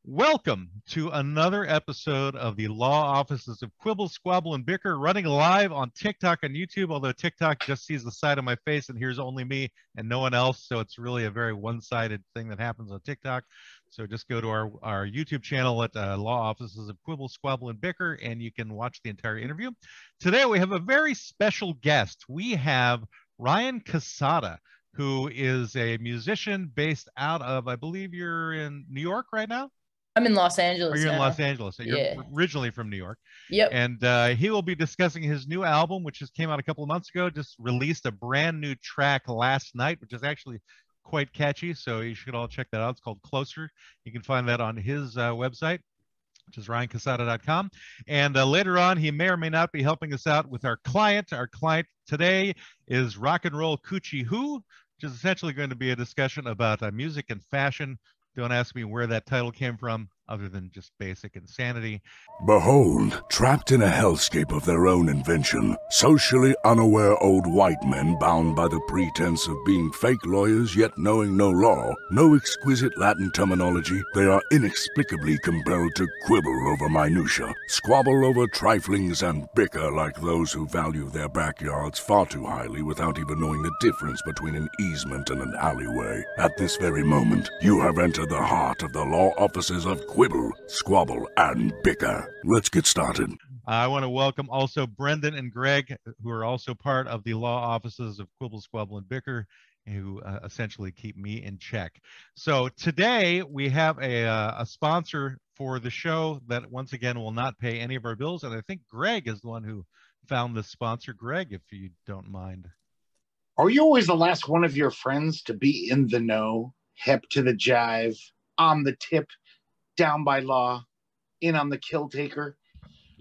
Welcome to another episode of the Law Offices of Quibble, Squabble, and Bicker, running live on TikTok and YouTube, although TikTok just sees the side of my face and hears only me and no one else, so it's really a very one-sided thing that happens on TikTok. So just go to our YouTube channel at Law Offices of Quibble, Squabble, and Bicker, and you can watch the entire interview. Today we have a very special guest. We have Ryan Cassata, who is a musician based out of, I believe you're in New York right now? I'm in Los Angeles. You're now. in Los Angeles. So yeah. You're originally from New York. Yep. And he will be discussing his new album, which just came out a couple of months ago. Just released a brand new track last night, which is actually quite catchy. So you should all check that out. It's called Closer. You can find that on his website, which is ryancassata.com. And later on, he may or may not be helping us out with our client. Our client today is Rock and Roll Coochie Who, which is essentially going to be a discussion about music and fashion. Don't ask me where that title came from, other than just basic insanity. Behold, trapped in a hellscape of their own invention, socially unaware old white men bound by the pretense of being fake lawyers yet knowing no law, no exquisite Latin terminology, they are inexplicably compelled to quibble over minutia, squabble over triflings, and bicker like those who value their backyards far too highly without even knowing the difference between an easement and an alleyway. At this very moment, you have entered the heart of the Law Offices of Quibble, Squabble, and Bicker. Let's get started. I want to welcome also Brendan and Greg, who are also part of the Law Offices of Quibble, Squabble, and Bicker, who essentially keep me in check. So today we have a sponsor for the show that once again will not pay any of our bills, and I think Greg is the one who found this sponsor. Greg, if you don't mind. Are you always the last one of your friends to be in the know, hip to the jive, on the tip, down by law, in on the kill taker?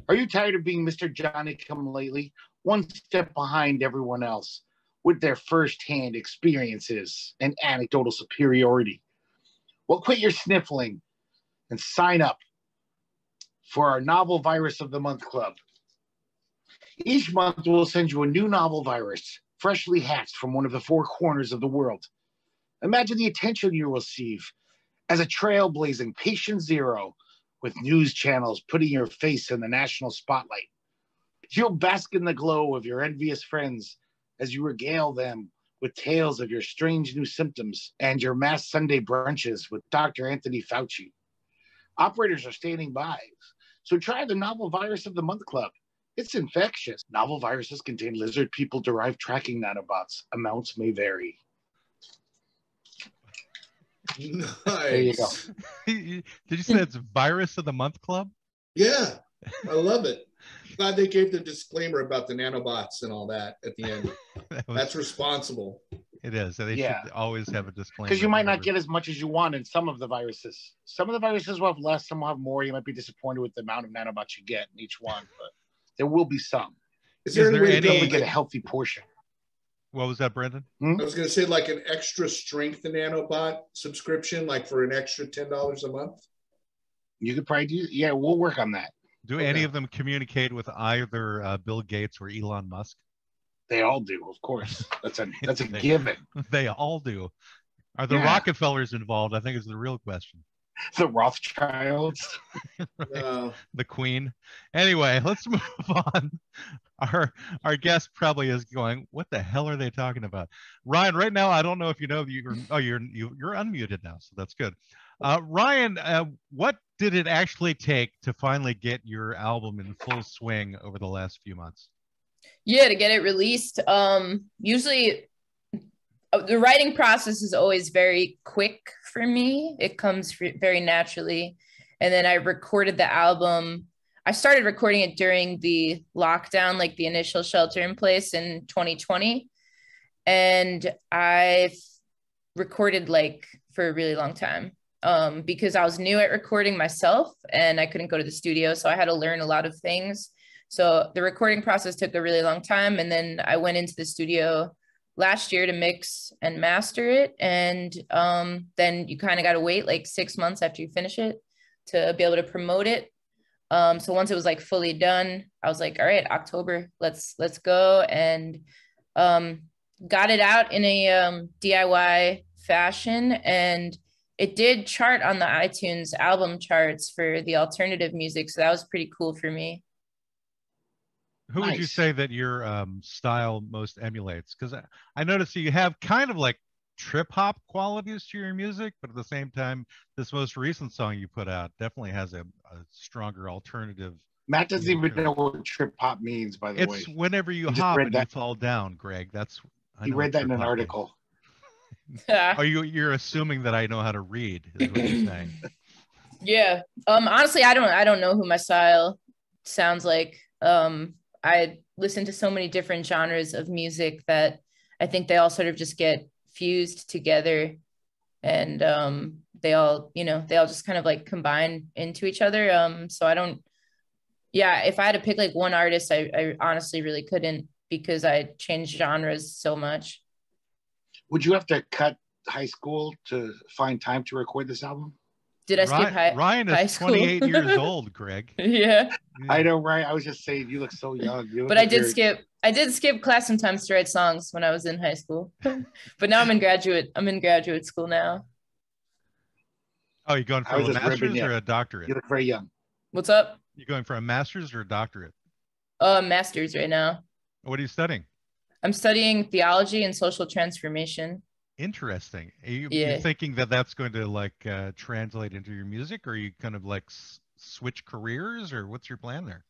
Are you tired of being Mr. Johnny Come Lately, one step behind everyone else, with their first-hand experiences and anecdotal superiority? Well, quit your sniffling and sign up for our Novel Virus of the Month Club. Each month, we'll send you a new novel virus, freshly hatched from one of the four corners of the world. Imagine the attention you will receive as a trailblazing patient zero with news channels putting your face in the national spotlight. You'll bask in the glow of your envious friends as you regale them with tales of your strange new symptoms and your mass Sunday brunches with Dr. Anthony Fauci. Operators are standing by, so try the Novel Virus of the Month Club. It's infectious. Novel viruses contain lizard people-derived tracking nanobots. Amounts may vary. Nice. There you go. Did you say it's Virus of the Month Club? Yeah, I love it. Glad they gave the disclaimer about the nanobots and all that at the end. That's responsible. It is. They should always have a disclaimer. Because you might not get as much as you want in some of the viruses. Some of the viruses will have less, some will have more. You might be disappointed with the amount of nanobots you get in each one, but there will be some. Is there any way to get a healthy portion? What was that, Brendan? I was going to say like an extra strength nanobot subscription, like for an extra $10 a month. You could probably do. Yeah, we'll work on that. Do any of them communicate with either Bill Gates or Elon Musk? They all do, of course. That's a given. They all do. Are the Rockefellers involved? I think is the real question. The Rothschilds. Right. The Queen. Anyway, let's move on. Our guest probably is going, what the hell are they talking about? Ryan, right now, I don't know if you know, you're unmuted now, so that's good. Ryan, what did it actually take to finally get your album in full swing over the last few months? Yeah, to get it released. Usually the writing process is always very quick for me. It comes very naturally. And then I recorded the album. I started recording it during the lockdown, like the initial shelter in place in 2020. And I've recorded like for a really long time because I was new at recording myself and I couldn't go to the studio. So I had to learn a lot of things. So the recording process took a really long time. And then I went into the studio last year to mix and master it. And then you kind of got to wait like 6 months after you finish it to be able to promote it. So once it was like fully done, I was like, all right, October, let's go. And got it out in a DIY fashion. And it did chart on the iTunes album charts for the alternative music. So that was pretty cool for me. Who would you say that your style most emulates? Because I noticed you have kind of like trip hop qualities to your music, but at the same time, this most recent song you put out definitely has a stronger alternative. Matt doesn't even know what trip hop means, by the way. It's whenever you hop and you fall down, Greg. He read that in an article. Oh, you're assuming that I know how to read, is what you're saying. Yeah. Honestly, I don't know who my style sounds like. I listen to so many different genres of music that I think they all sort of just get fused together, and they all just kind of like combine into each other. So I don't, if I had to pick like one artist, I honestly really couldn't, because I changed genres so much. Would you have to cut high school to find time to record this album? Did I skip Ryan is 28 years old, Greg. Yeah. I know, right? I was just saying, you look so young. But I did skip class sometimes to write songs when I was in high school. But now I'm in graduate school now. Oh, you going for a master's or a doctorate? You look very young. What's up? You going for a master's or a doctorate? Master's right now. What are you studying? I'm studying theology and social transformation. Interesting. You're thinking that that's going to like translate into your music, or are you kind of like switch careers, or what's your plan there?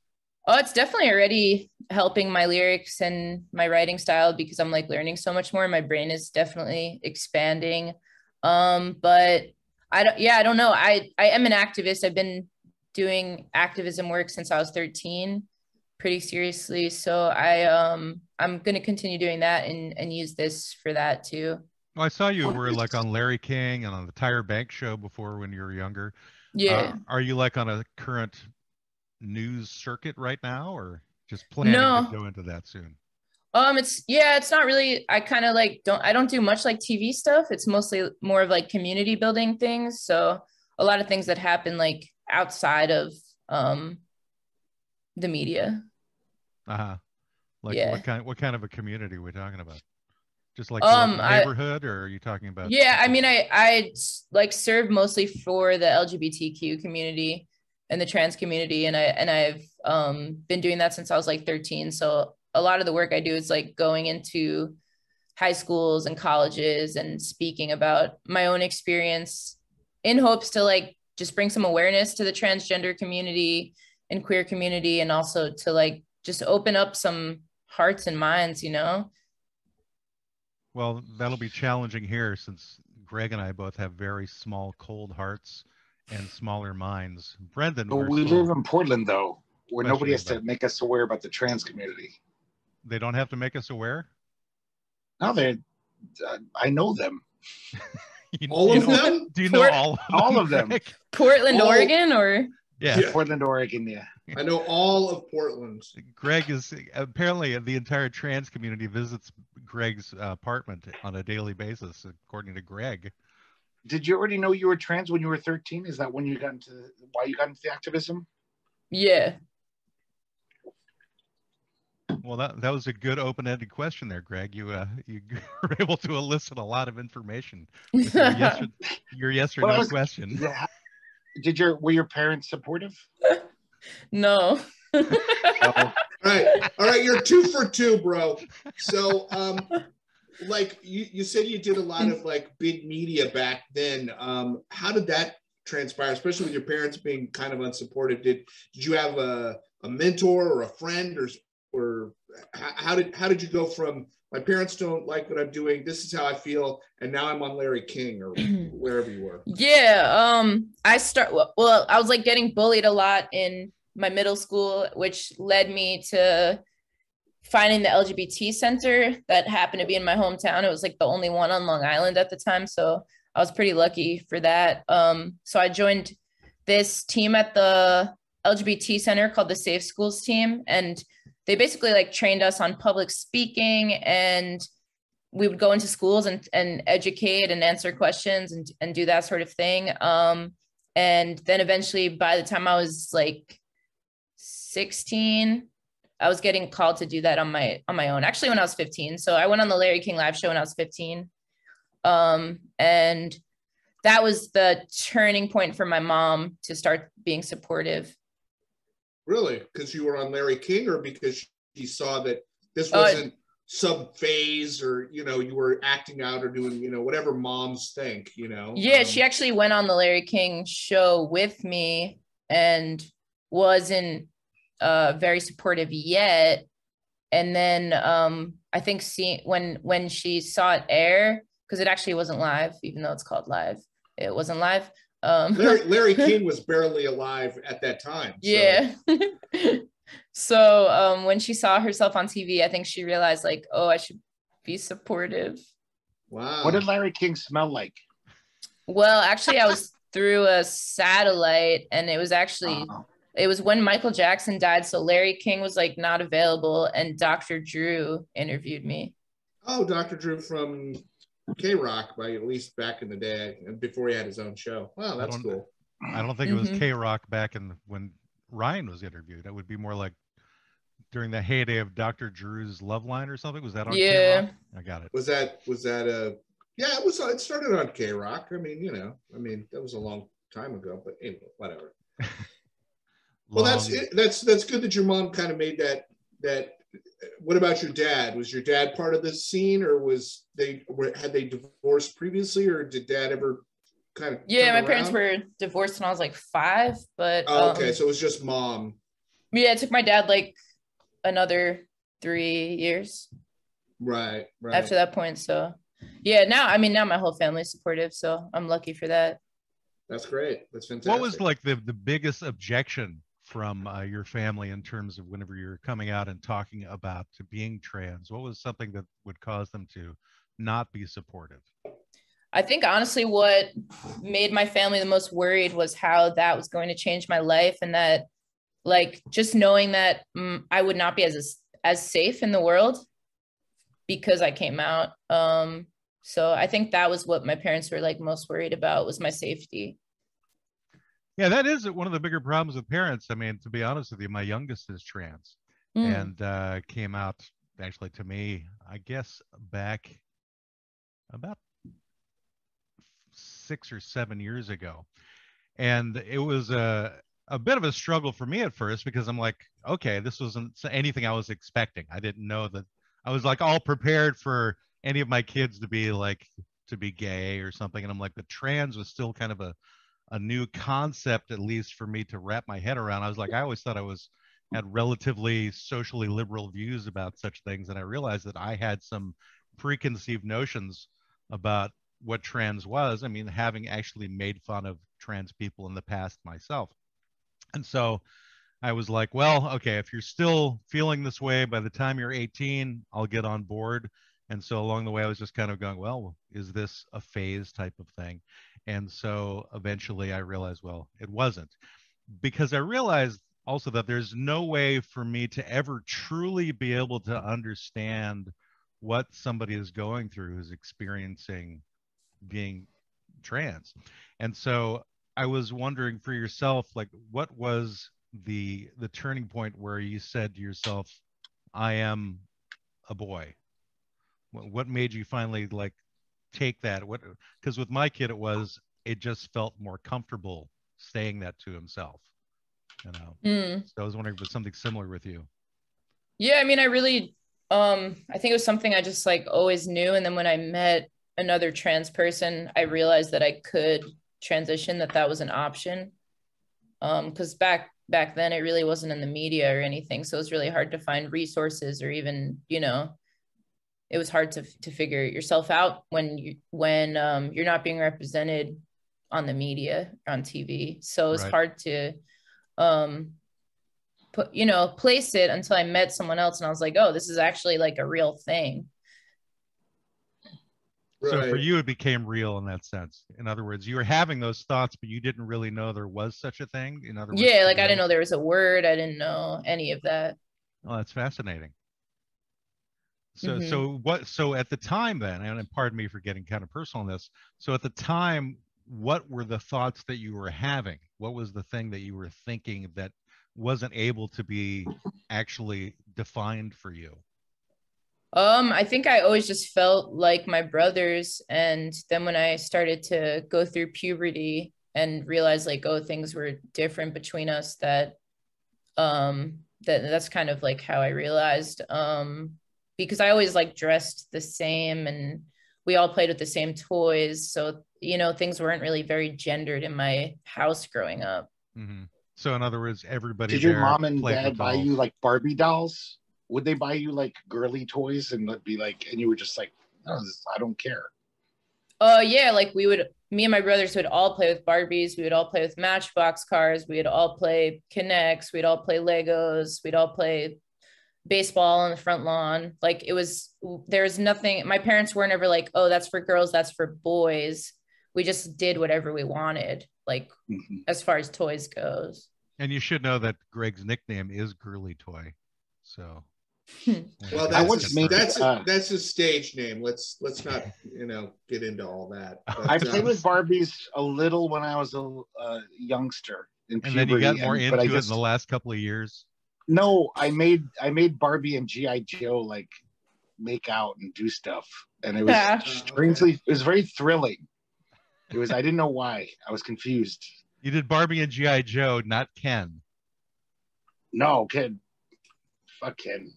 Oh, it's definitely already helping my lyrics and my writing style, because I'm like learning so much more. My brain is definitely expanding. But I don't know. I am an activist. I've been doing activism work since I was 13, pretty seriously. So I'm going to continue doing that and use this for that too. Well, I saw you were like on Larry King and on the Tyra Banks show before when you were younger. Yeah. Are you like on a current news circuit right now, or just planning to go into that soon? It's not really, I kind of like I don't do much like TV stuff. It's mostly more of like community building things. So a lot of things that happen like outside of the media. Like what kind of a community are we talking about? Just like the neighborhood, or are you talking about? Yeah, I mean, I like serve mostly for the LGBTQ community and the trans community, and I've been doing that since I was like 13. So a lot of the work I do is like going into high schools and colleges and speaking about my own experience in hopes to like just bring some awareness to the transgender community and queer community, and also to like just open up some hearts and minds, you know? Well, that'll be challenging here, since Greg and I both have very small, cold hearts and smaller minds. Brendan, but we live in Portland, though, where nobody has to make us aware about the trans community. They don't have to make us aware? No, I know them. All of them? Do you know all of them? All of them. Portland, Oregon, or? Yeah, Portland, Oregon, yeah. I know all of Portland. Greg is apparently the entire trans community visits Greg's apartment on a daily basis, according to Greg. Did you already know you were trans when you were 13? Is that when you got into why you got into the activism? Yeah. Well, that was a good open-ended question there, Greg. You were able to elicit a lot of information with your yes or no question. Yeah. Were your parents supportive? No. All right, you're 2 for 2, bro. So like you said, you did a lot of like big media back then. How did that transpire, especially with your parents being kind of unsupportive? Did you have a mentor or a friend, or how did you go from my parents don't like what I'm doing, this is how I feel, and now I'm on Larry King or wherever you were? Yeah, I was like getting bullied a lot in my middle school, which led me to finding the LGBT center that happened to be in my hometown. It was like the only one on Long Island at the time, so I was pretty lucky for that. So I joined this team at the LGBT center called the Safe Schools team, and they basically like trained us on public speaking, and we would go into schools and educate and answer questions and do that sort of thing. And then eventually, by the time I was like 16, I was getting called to do that on my own, actually when I was 15. So I went on the Larry King live show when I was 15. And that was the turning point for my mom to start being supportive. Really? Because you were on Larry King, or because she saw that this wasn't some phase, or, you know, you were acting out or doing, you know, whatever moms think, you know? Yeah, she actually went on the Larry King show with me and wasn't very supportive yet. And then I think when she saw it air, because it actually wasn't live, even though it's called live, it wasn't live. Larry King was barely alive at that time. So. Yeah. So when she saw herself on TV, I think she realized, like, oh, I should be supportive. Wow. What did Larry King smell like? Well, actually, I was through a satellite, and it was actually it was when Michael Jackson died. So Larry King was like not available, and Dr. Drew interviewed me. Oh, Dr. Drew from K-Rock, by at least back in the day, before he had his own show. Wow, that's cool. I don't think it was K-Rock back in when Ryan was interviewed. It would be more like during the heyday of Dr. Drew's Love Line or something. Was that on K-Rock? I got it. Was that yeah, it started on K-Rock. I mean, you know, that was a long time ago, but anyway, whatever. Well, that's good that your mom kind of made that. What about your dad? Was your dad part of this scene, or had they divorced previously, or did dad ever kind of? Yeah, my parents were divorced when I was like 5, but okay, so it was just mom. Yeah, it took my dad like another 3 years. Right. After that point, so yeah, now my whole family's supportive, so I'm lucky for that. That's great. That's fantastic. What was like the biggest objection from your family in terms of whenever you're coming out and talking about being trans? What was something that would cause them to not be supportive? I think honestly what made my family the most worried was how that was going to change my life, and that like just knowing that I would not be as safe in the world because I came out. So I think that was what my parents were like most worried about, was my safety. Yeah, that is one of the bigger problems with parents. I mean, to be honest with you, my youngest is trans and came out actually to me, I guess, back about 6 or 7 years ago. And it was a bit of a struggle for me at first, because I'm like, okay, this wasn't anything I was expecting. I didn't know that. I was like all prepared for any of my kids to be gay or something. And I'm like, the trans was still kind of a new concept, at least for me to wrap my head around. I was like, I always thought I had relatively socially liberal views about such things. And I realized that I had some preconceived notions about what trans was. I mean, having actually made fun of trans people in the past myself. And so I was like, well, okay, if you're still feeling this way by the time you're 18, I'll get on board. And so along the way, I was just kind of going, well, is this a phase type of thing? And so eventually I realized, well, it wasn't, because I realized also that there's no way for me to ever truly be able to understand what somebody is going through who's experiencing being trans. And so I was wondering for yourself, like, what was the turning point where you said to yourself, I am a boy? What made you finally like take that? Because with my kid, it just felt more comfortable saying that to himself, you know. So I was wondering if it was something similar with you. Yeah, I mean, I really I think it was something I just like always knew. And then when I met another trans person, I realized that I could transition, that was an option. Because back then it really wasn't in the media or anything, so it was really hard to find resources, or even, you know, it was hard to figure yourself out when you're not being represented on the media, on TV. So it was hard to place it until I met someone else, and I was like, oh, this is actually like a real thing. So for you, it became real in that sense. In other words, you were having those thoughts, but you didn't really know there was such a thing. In other words, yeah, like I didn't know there was a word. I didn't know any of that. Oh, that's fascinating. So, so at the time then, and pardon me for getting kind of personal on this. So at the time, what were the thoughts that you were having? What was the thing that you were thinking that wasn't able to be actually defined for you? I think I always just felt like my brothers. And then when I started to go through puberty and realize like, oh, things were different between us, that's kind of like how I realized. Because I always like dressed the same and we all played with the same toys. So, things weren't really very gendered in my house growing up. Mm-hmm. So in other words, everybody Did your there mom and played dad with buy dolls. you like Barbie dolls? Would they buy you like girly toys and be like, and you were just like, no, I don't care. Yeah, like me and my brothers would all play with Barbies. We would all play with Matchbox cars. We would all play Connects. We'd all play Legos. We'd all play baseball on the front lawn. Like there was nothing, my parents weren't ever like, oh, that's for girls, that's for boys. We just did whatever we wanted, like as far as toys goes. And you should know that Greg's nickname is Girly Toy. So well, that's his stage name. Let's not get into all that. But, I played with Barbies a little when I was a youngster in puberty, and then you got more into it in the last couple of years. No, I made Barbie and G.I. Joe like make out and do stuff, and it was strangely, it was very thrilling. It was, I didn't know why. I was confused. You did Barbie and G.I. Joe, not Ken. No, Ken. Fuck Ken.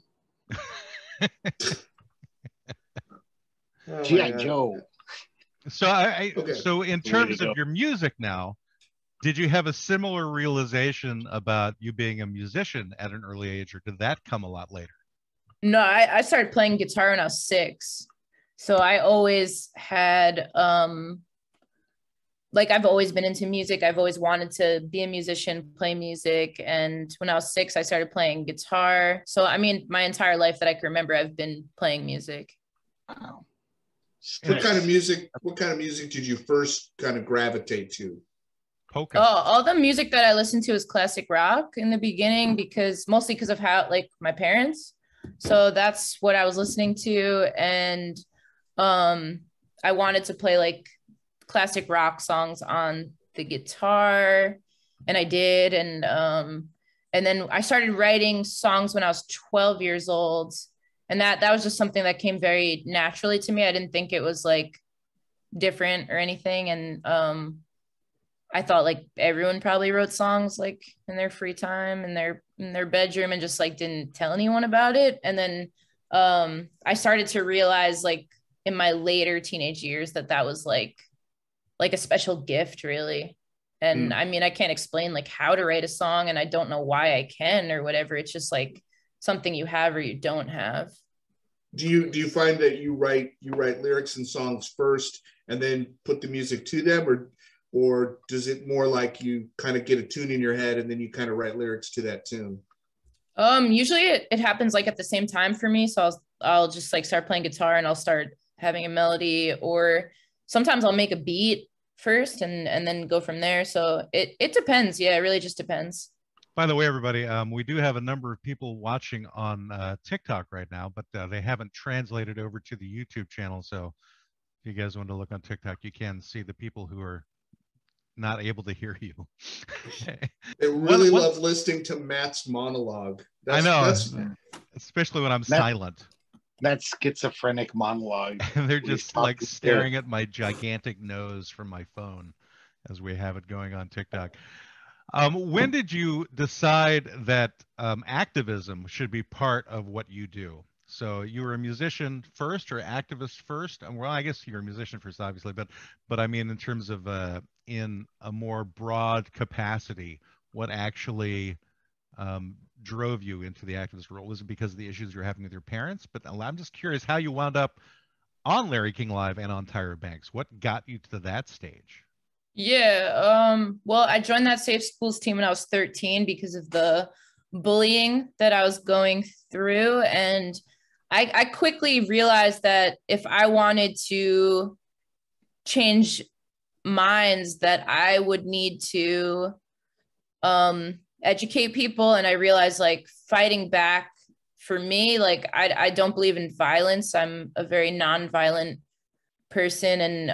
G.I. Joe. So so in terms of your music now, did you have a similar realization about you being a musician at an early age, or did that come a lot later? No, I started playing guitar when I was 6. So I always had like I've always been into music. I've always wanted to be a musician, play music. And when I was 6, I started playing guitar. So, I mean, my entire life that I can remember, I've been playing music. Wow. What kind of music did you first kind of gravitate to? Polka. Oh, all the music that I listened to was classic rock in the beginning, mostly because of how, like, my parents. So that's what I was listening to. And I wanted to play like classic rock songs on the guitar, and I did. And then I started writing songs when I was 12 years old, and that was just something that came very naturally to me. I didn't think it was like different or anything. And I thought like everyone probably wrote songs like in their free time in their bedroom and just like didn't tell anyone about it. And then I started to realize like in my later teenage years that was like a special gift, really. And I mean, I can't explain like how to write a song, and I don't know why I can or whatever. It's just like something you have or you don't have. Do you find that you write lyrics and songs first and then put the music to them, or does it more like you kind of get a tune in your head and then you kind of write lyrics to that tune? Usually it happens like at the same time for me. So I'll just like start playing guitar and I'll start having a melody, or sometimes I'll make a beat first and then go from there. So it depends. Yeah, it really just depends. By the way, everybody, we do have a number of people watching on TikTok right now, but they haven't translated over to the YouTube channel. So if you guys want to look on TikTok, you can see the people who are not able to hear you. I really love listening to Matt's monologue. I know, especially when I'm silent. That schizophrenic monologue. And they're just like staring at my gigantic nose from my phone as we have it going on TikTok. When did you decide that activism should be part of what you do? So you were a musician first or activist first? Well, I guess you're a musician first, obviously, but I mean in terms of in a more broad capacity, what actually drove you into the activist role? Was it because of the issues you're having with your parents? But I'm just curious how you wound up on Larry King Live and on Tyra Banks. What got you to that stage? Yeah, well, I joined that Safe Schools team when I was 13 because of the bullying that I was going through. And I quickly realized that if I wanted to change minds, that I would need to educate people. And I realized like fighting back for me, like I don't believe in violence. I'm a very non-violent person, and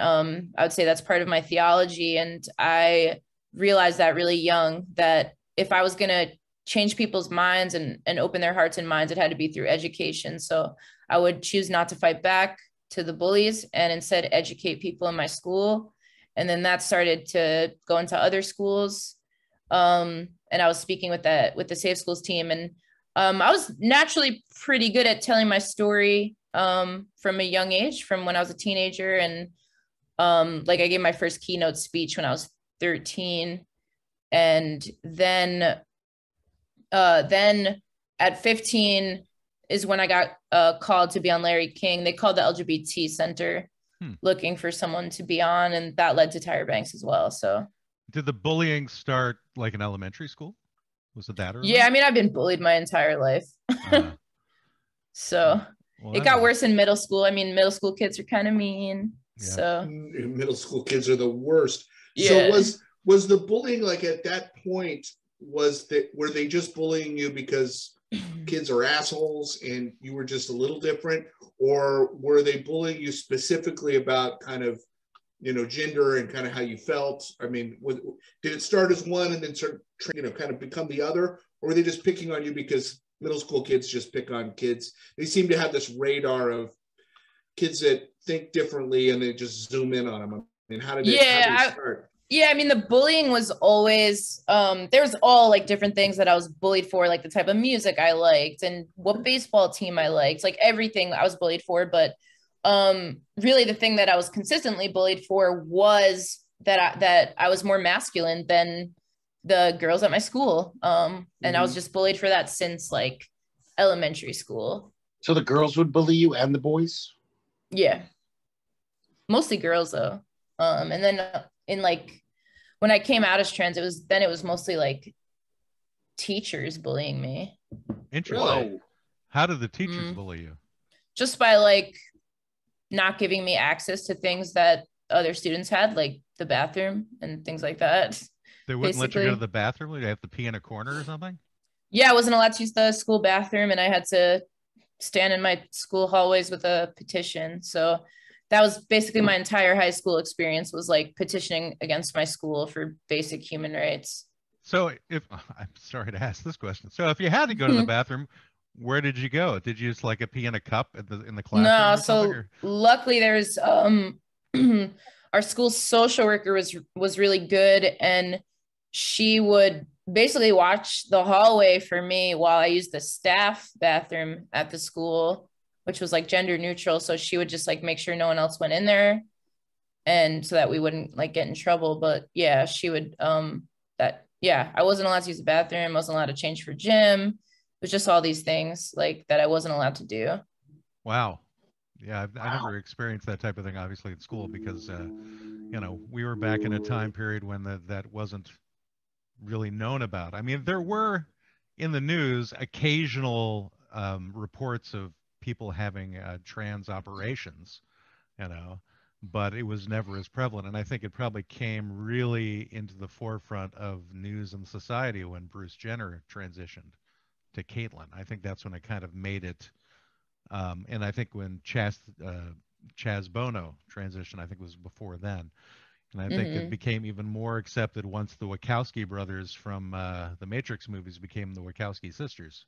I would say that's part of my theology. And I realized that really young, that if I was going to change people's minds and open their hearts and minds, it had to be through education. So I would choose not to fight back to the bullies and instead educate people in my school. And then that started to go into other schools. And I was speaking with the Safe Schools team, and I was naturally pretty good at telling my story from a young age, from when I was a teenager. And like I gave my first keynote speech when I was 13. And then at 15 is when I got called to be on Larry King. They called the LGBT Center looking for someone to be on, and that led to Tyra Banks as well. So did the bullying start like in elementary school? Was it that early? Yeah, I mean, I've been bullied my entire life. So well, it got worse in middle school. I mean, middle school kids are kind of mean. Yeah. So middle school kids are the worst. Yeah. So was the bullying, like at that point, were they just bullying you because kids are assholes and you were just a little different, or were they bullying you specifically about kind of, you know, gender and kind of how you felt? I mean, did it start as one and then sort of, you know, kind of become the other, or were they just picking on you because middle school kids just pick on kids? They seem to have this radar of kids that think differently and they just zoom in on them. I mean, how did it start? Yeah, I mean, the bullying was always, there was all like different things that I was bullied for, like the type of music I liked and what baseball team I liked, like everything I was bullied for. But really the thing that I was consistently bullied for was that I was more masculine than the girls at my school. And I was just bullied for that since like elementary school. So the girls would bully you and the boys? Yeah. Mostly girls though. And then in like, when I came out as trans, it was mostly like teachers bullying me. Interesting. Whoa. How did the teachers bully you? Just by like not giving me access to things that other students had, like the bathroom and things like that. They wouldn't let you go to the bathroom? Would you have to pee in a corner or something? Yeah, I wasn't allowed to use the school bathroom, and I had to stand in my school hallways with a petition. So that was basically my entire high school experience, was like petitioning against my school for basic human rights. So I'm sorry to ask this question. So if you had to go to the bathroom, where did you go? Did you just like pee in a cup in the classroom? No, so luckily there's our school social worker was really good, and she would basically watch the hallway for me while I used the staff bathroom at the school, which was like gender neutral. So she would just like make sure no one else went in there, and so that we wouldn't like get in trouble. But yeah, she would I wasn't allowed to use the bathroom. I wasn't allowed to change for gym. It was just all these things like that I wasn't allowed to do. Wow. Yeah, I never experienced that type of thing, obviously, in school, because you know, we were back in a time period when that wasn't really known about. I mean, there were in the news occasional reports of people having trans operations, you know, but it was never as prevalent. And I think it probably came really into the forefront of news and society when Bruce Jenner transitioned to Caitlyn. I think that's when it kind of made it. And I think when Chaz Bono transitioned, I think it was before then. And I think it became even more accepted once the Wachowski brothers from the Matrix movies became the Wachowski sisters.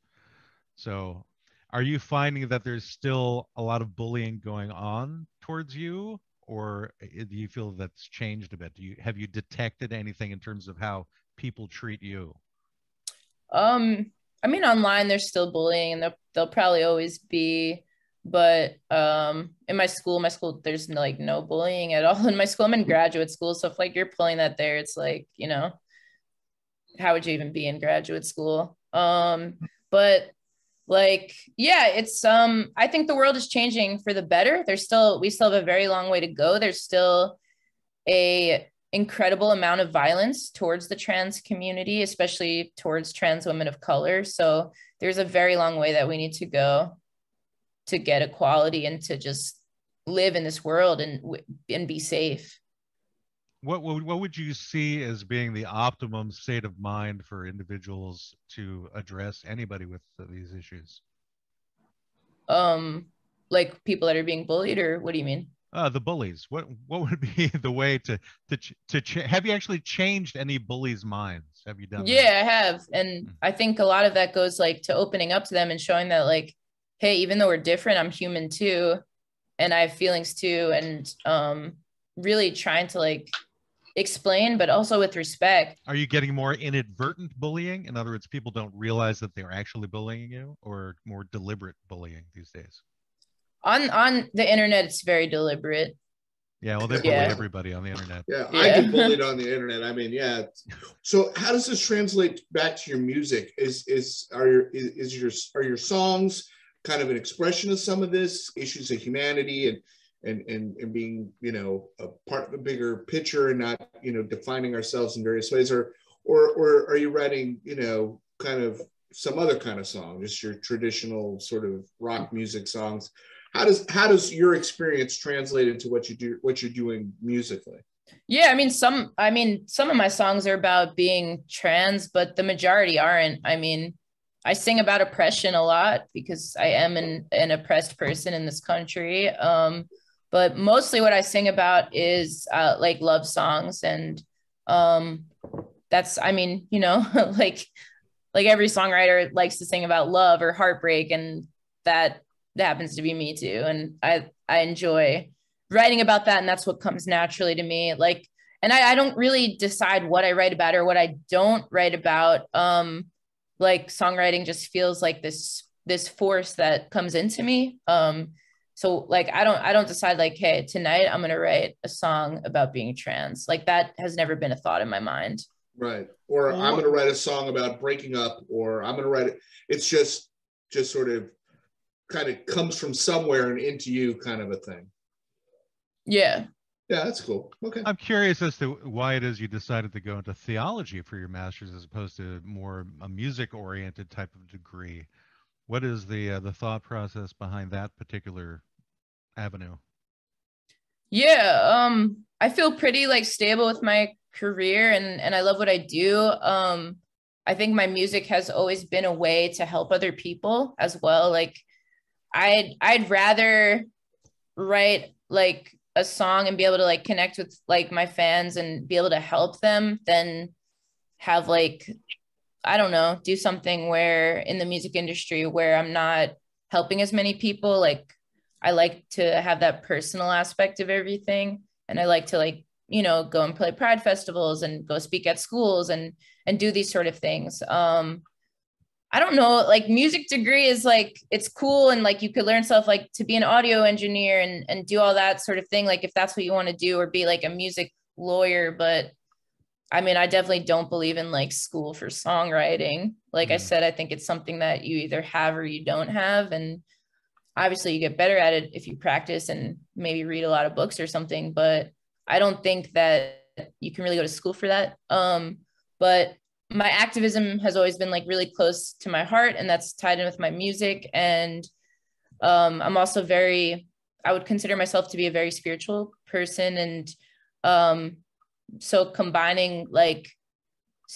So are you finding that there's still a lot of bullying going on towards you, or do you feel that's changed a bit? Have you detected anything in terms of how people treat you? I mean, online there's still bullying, and they'll probably always be. But in my school there's like no bullying at all in my school. I'm in graduate school, so if like you're pulling that there, it's like, you know, how would you even be in graduate school? But like, yeah, it's I think the world is changing for the better. We still have a very long way to go. There's still a incredible amount of violence towards the trans community, especially towards trans women of color. So there's a very long way that we need to go to get equality and to just live in this world and be safe. What would you see as being the optimum state of mind for individuals to address anybody with these issues? Like people that are being bullied, or what do you mean? The bullies. What would be the way to have you actually changed any bullies' minds? Have you done that? Yeah, I have. And I think a lot of that goes like to opening up to them and showing that like, hey, even though we're different, I'm human too, and I have feelings too, and really trying to like explain, but also with respect. Are you getting more inadvertent bullying? In other words, people don't realize that they're actually bullying you, or more deliberate bullying these days? On the internet, it's very deliberate. Yeah, well, they bully everybody on the internet. Yeah, I get bullied on the internet. I mean, yeah. So how does this translate back to your music? Are your songs kind of an expression of some of this issues of humanity and being, you know, a part of a bigger picture and not, you know, defining ourselves in various ways, or are you writing, you know, kind of some other kind of song, just your traditional sort of rock music songs? How does your experience translate into what you're doing musically? Yeah, I mean, some of my songs are about being trans, but the majority aren't. I mean, I sing about oppression a lot because I am an oppressed person in this country. But mostly what I sing about is like love songs, and that's, I mean, you know, like every songwriter likes to sing about love or heartbreak, and that happens to be me too. And I enjoy writing about that, and that's what comes naturally to me. Like, and I don't really decide what I write about or what I don't write about. Like songwriting just feels like this force that comes into me. So like I don't decide like, hey, tonight I'm gonna write a song about being trans. Like that has never been a thought in my mind. Right. Or I'm gonna write a song about breaking up, or I'm gonna write it. It's just sort of kind of comes from somewhere and into you, kind of a thing. Yeah. Yeah, that's cool. Okay. I'm curious as to why it is you decided to go into theology for your master's as opposed to more a music-oriented type of degree. What is the thought process behind that particular avenue? Yeah, I feel pretty like stable with my career, and I love what I do. I think my music has always been a way to help other people as well. Like I'd rather write like a song and be able to like connect with like my fans and be able to help them than have like, I don't know, do something where in the music industry where I'm not helping as many people. Like I like to have that personal aspect of everything. And I like to like, you know, go and play pride festivals and go speak at schools and do these sort of things. I don't know, like music degree is like, it's cool. And like, you could learn stuff like to be an audio engineer and do all that sort of thing. Like if that's what you want to do, or be like a music lawyer. But I mean, I definitely don't believe in like school for songwriting. Like I said, I think it's something that you either have or you don't have. And obviously you get better at it if you practice and maybe read a lot of books or something. But I don't think that you can really go to school for that. But my activism has always been like really close to my heart, and that's tied in with my music. And I'm also I would consider myself to be a very spiritual person. And so combining like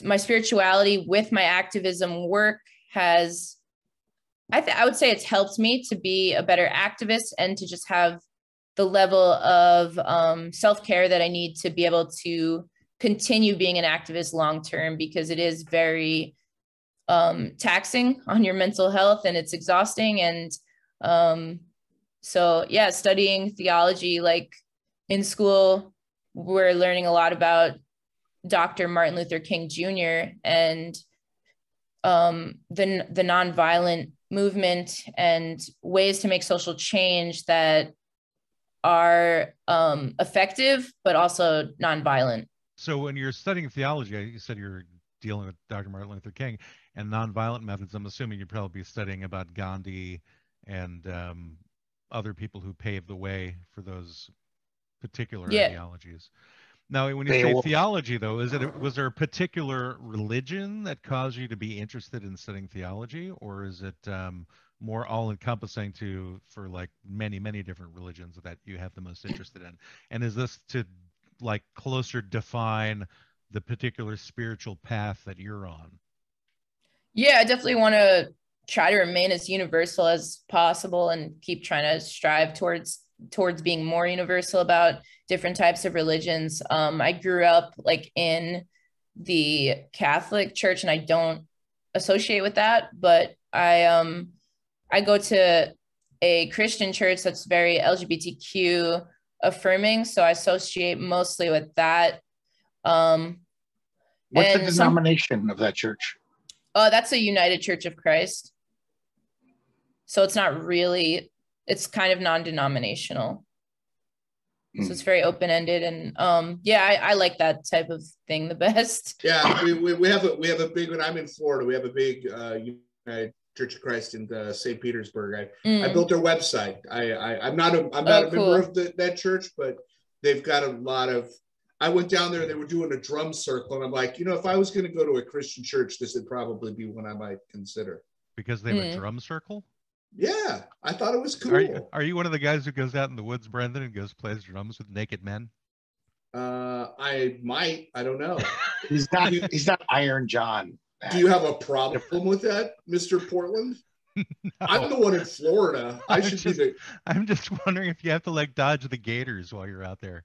my spirituality with my activism work has, I would say it's helped me to be a better activist and to just have the level of self-care that I need to be able to continue being an activist long-term, because it is very taxing on your mental health and it's exhausting. And so yeah, studying theology, like in school, we're learning a lot about Dr. Martin Luther King Jr. and the nonviolent movement and ways to make social change that are effective, but also nonviolent. So when you're studying theology, you said you're dealing with Dr. Martin Luther King and nonviolent methods. I'm assuming you'd probably be studying about Gandhi and other people who paved the way for those particular ideologies. Now, when you say theology, though, was there a particular religion that caused you to be interested in studying theology, or is it more all-encompassing for like many, many different religions that you have the most interested in? And is this to like closer define the particular spiritual path that you're on? Yeah, I definitely want to try to remain as universal as possible and keep trying to strive towards being more universal about different types of religions. I grew up like in the Catholic Church, and I don't associate with that, but I I go to a Christian church that's very LGBTQ affirming, so I associate mostly with that. What's the denomination of that church? Oh, that's a United Church of Christ. So it's not really, it's kind of non-denominational. So it's very open-ended, and I like that type of thing the best. Yeah, we have a big, when I'm in Florida, we have a big United Church of Christ in St. Petersburg. I built their website. I'm not a member of that church, but they've got a lot of. I went down there and they were doing a drum circle, and I'm like, if I was going to go to a Christian church, this would probably be one I might consider. Because they have a drum circle? Yeah, I thought it was cool. Are you one of the guys who goes out in the woods, Brendan, and plays drums with naked men? I might. I don't know. He's not Iron John. Do you have a problem with that, Mr. Portland? No. I'm the one in Florida. I'm just wondering if you have to dodge the gators while you're out there.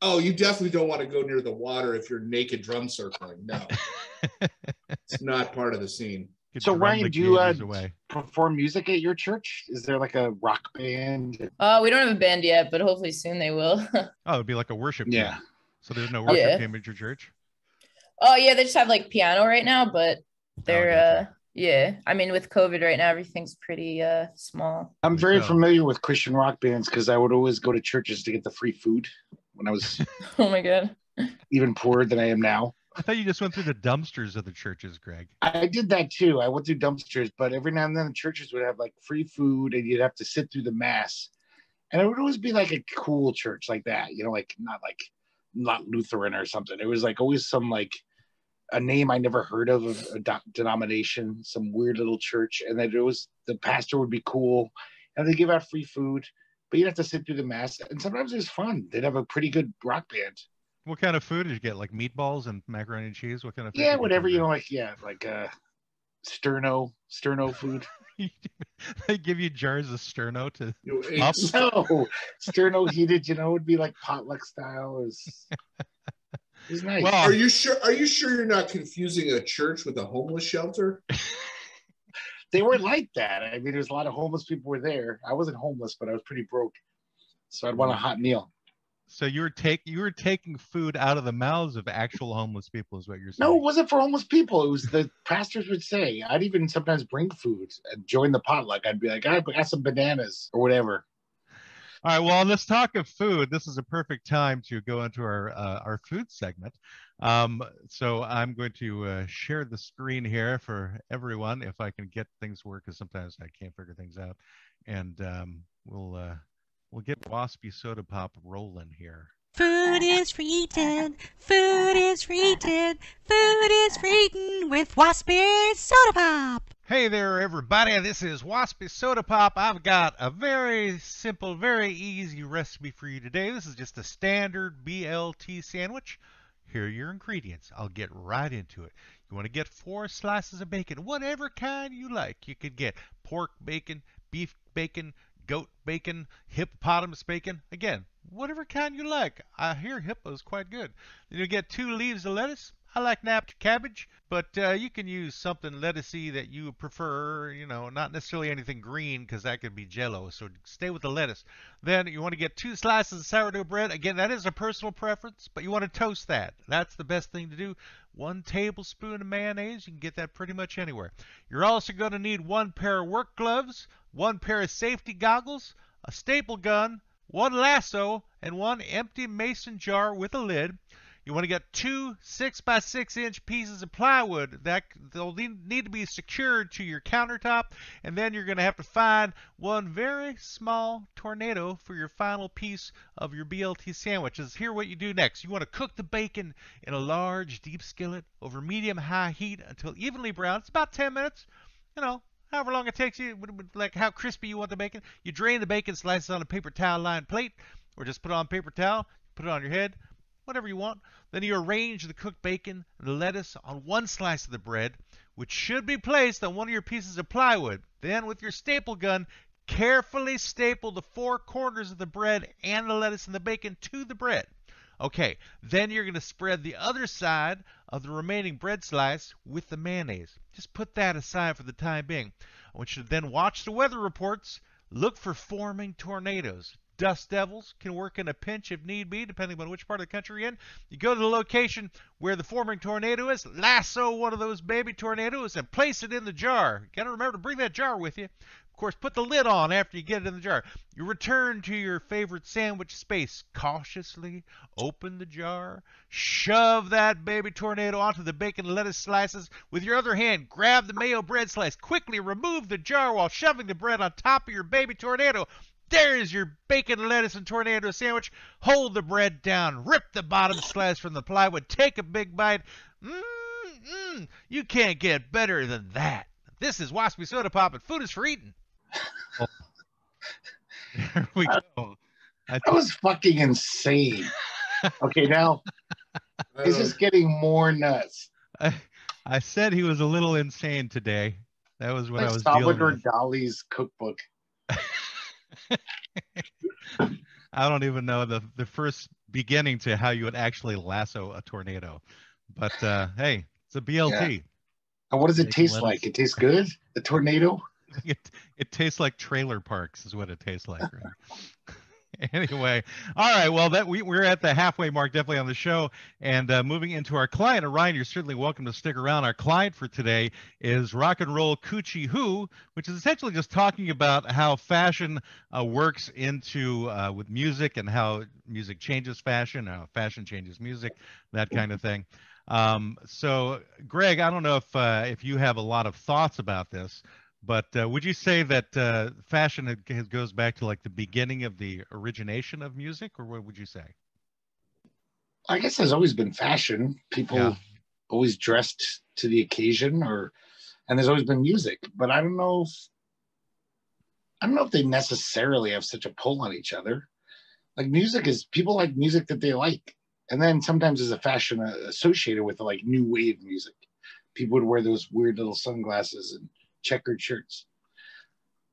Oh, you definitely don't want to go near the water if you're naked drum circling. No, it's not part of the scene. So Ryan, do you perform music at your church? Is there a rock band? We don't have a band yet, but hopefully soon they will. Oh, it'd be like a worship team. Yeah. So there's no worship team at your church? Oh yeah, they just have piano right now, but they're I mean, with COVID right now, everything's pretty small. I'm very familiar with Christian rock bands because I would always go to churches to get the free food when I was oh my God, even poorer than I am now. I thought you just went through the dumpsters of the churches, Greg. I did that too. I went through dumpsters, but every now and then the churches would have free food and you'd have to sit through the mass. And it would always be a cool church like that, not Lutheran or something. It was always some a name I never heard of a denomination, some weird little church. And then the pastor would be cool and they give out free food, but you'd have to sit through the mass. And sometimes it was fun. They'd have a pretty good rock band. What kind of food did you get? Meatballs and macaroni and cheese? What kind of food? Yeah, whatever, Sterno food. They give you jars of Sterno to No, Sterno heated, would be potluck style. It was nice. Well, are you sure you're not confusing a church with a homeless shelter? They were like that. I mean, there's a lot of homeless people were there. I wasn't homeless, but I was pretty broke. So I'd want a hot meal. So you were taking food out of the mouths of actual homeless people, is what you're saying? No, it wasn't for homeless people. It was the pastors would say. I'd even sometimes bring food and join the potluck. I'd be like, I got some bananas or whatever. All right. Well, let's talk of food. This is a perfect time to go into our food segment. So I'm going to share the screen here for everyone if I can get things to work, because sometimes I can't figure things out, and we'll get Waspy Soda Pop rolling here. Food is for eating. Food is for eating. Food is for eating with Waspy Soda Pop. Hey there, everybody. This is Waspy Soda Pop. I've got a very simple, very easy recipe for you today. This is just a standard BLT sandwich. Here are your ingredients. I'll get right into it. You want to get 4 slices of bacon, whatever kind you like. You could get pork bacon, beef bacon, goat bacon, hippopotamus bacon. Again, whatever kind you like. I hear hippo is quite good. Then you get 2 leaves of lettuce. I like napped cabbage, but you can use something lettucey that you prefer, not necessarily anything green, because that could be jello, so stay with the lettuce. Then you want to get 2 slices of sourdough bread. Again, that is a personal preference, but you want to toast that. That's the best thing to do. 1 tablespoon of mayonnaise. You can get that pretty much anywhere. You're also going to need 1 pair of work gloves, 1 pair of safety goggles, a staple gun, 1 lasso, and 1 empty mason jar with a lid. You want to get 2 6x6-inch pieces of plywood. They'll need to be secured to your countertop, and then you're going to have to find 1 very small tornado for your final piece of your BLT sandwiches. Here's what you do next. You want to cook the bacon in a large, deep skillet over medium-high heat until evenly brown. It's about 10 minutes. However long it takes you, like how crispy you want the bacon. You drain the bacon slices on a paper towel-lined plate, or just put it on paper towel, put it on your head, whatever you want. Then you arrange the cooked bacon and the lettuce on 1 slice of the bread, which should be placed on 1 of your pieces of plywood. Then with your staple gun, carefully staple the 4 corners of the bread and the lettuce and the bacon to the bread. Okay, then you're going to spread the other side of the remaining bread slice with the mayonnaise. Just put that aside for the time being. I want you to then watch the weather reports. Look for forming tornadoes. Dust devils can work in a pinch if need be, depending on which part of the country you're in. You go to the location where the forming tornado is, lasso one of those baby tornadoes, and place it in the jar. You got to remember to bring that jar with you. Of course, put the lid on after you get it in the jar. You return to your favorite sandwich space. Cautiously open the jar. Shove that baby tornado onto the bacon and lettuce slices. With your other hand, grab the mayo bread slice. Quickly remove the jar while shoving the bread on top of your baby tornado. There's your bacon, lettuce, and tornado sandwich. Hold the bread down. Rip the bottom slice from the plywood. Take a big bite. You can't get better than that. This is Waspy Soda Pop, and food is for eating. There we go. That was fucking insane. Okay, now it's just getting more nuts. I said he was a little insane today. That was what I was Salvador dealing with. Dali's cookbook. I don't even know the first beginning to how you would actually lasso a tornado. But hey, it's a BLT. Yeah. And what does it taste like? It tastes good? The tornado? It tastes like trailer parks is what it tastes like. Right? Anyway, all right. Well, we're at the halfway mark, definitely on the show, and moving into our client. And Ryan, you're certainly welcome to stick around. Our client for today is Rock and Roll Coochie Who, which is essentially just talking about how fashion works into with music and how music changes fashion, how fashion changes music, that kind of thing. So, Greg, I don't know if you have a lot of thoughts about this. But would you say that fashion goes back to like the beginning of the origination of music, or what would you say? I guess there's always been fashion. People always dressed to the occasion, and there's always been music. But I don't know if they necessarily have such a pull on each other. Like music is, people like music that they like, and then sometimes there's a fashion associated with like new wave music. People would wear those weird little sunglasses and checkered shirts,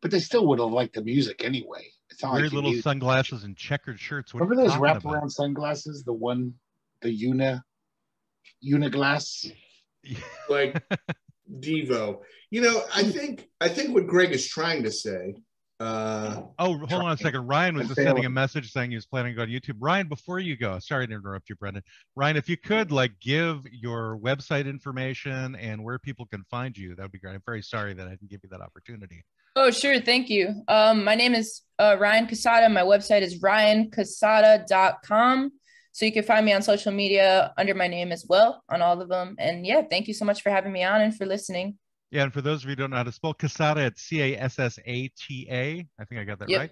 but they still would have liked the music anyway. It's not weird like little sunglasses and checkered shirts. Remember those wraparound sunglasses? The Uniglass, like Devo. You know, I think what Greg is trying to say. Hold on a second. Ryan was just sending a message saying he was planning to go on YouTube. Ryan, before you go, sorry to interrupt you, Brendan. Ryan, if you could give your website information and where people can find you, that would be great. I'm very sorry that I didn't give you that opportunity. Oh, sure. Thank you. My name is Ryan Cassata. My website is ryancassata.com. So you can find me on social media under my name as well, on all of them. And yeah, thank you so much for having me on and for listening. Yeah, and for those of you who don't know how to spell Cassata, it's Cassata. I think I got that right.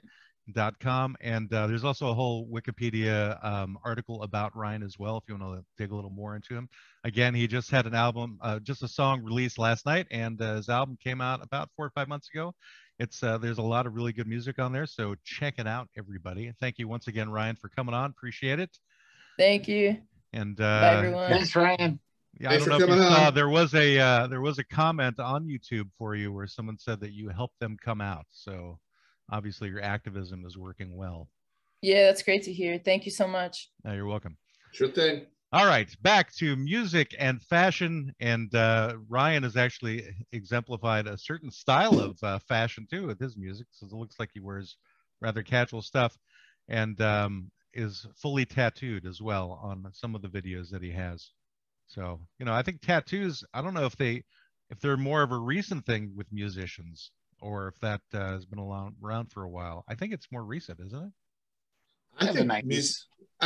.com. And there's also a whole Wikipedia article about Ryan as well, if you want to dig a little more into him. Again, he just had an album, just a song released last night, and his album came out about 4 or 5 months ago. It's there's a lot of really good music on there, so check it out, everybody. And thank you once again, Ryan, for coming on. Appreciate it. Thank you. And bye, everyone. Thanks, Ryan. Yeah, I don't know if you saw, there was a comment on YouTube for you where someone said that you helped them come out. So obviously your activism is working well. Yeah, that's great to hear. Thank you so much. You're welcome. Sure thing. All right, back to music and fashion. And Ryan has actually exemplified a certain style of fashion too with his music. So it looks like he wears rather casual stuff and is fully tattooed as well on some of the videos that he has. So, I think tattoos, I don't know if they're more of a recent thing with musicians or if that has been around for a while. I think it's more recent, isn't it? I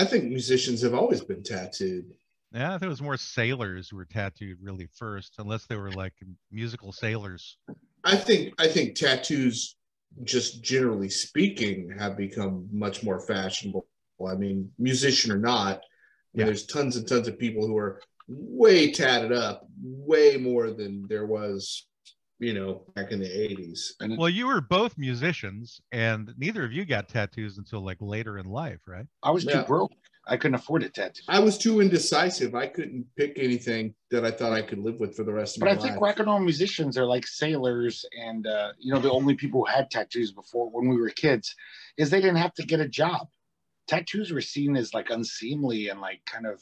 think musicians have always been tattooed. Yeah, I think it was more sailors who were tattooed really first, unless they were like musical sailors. I think tattoos, just generally speaking, have become much more fashionable. I mean, musician or not, there's tons and tons of people who are way tatted up, way more than there was, back in the 80s. Well, you were both musicians, and neither of you got tattoos until like later in life, right? I was too broke. I couldn't afford a tattoo. I was too indecisive. I couldn't pick anything that I thought I could live with for the rest of my life. But I think rock and roll musicians are like sailors, and the only people who had tattoos before when we were kids is they didn't have to get a job. Tattoos were seen as like unseemly and like kind of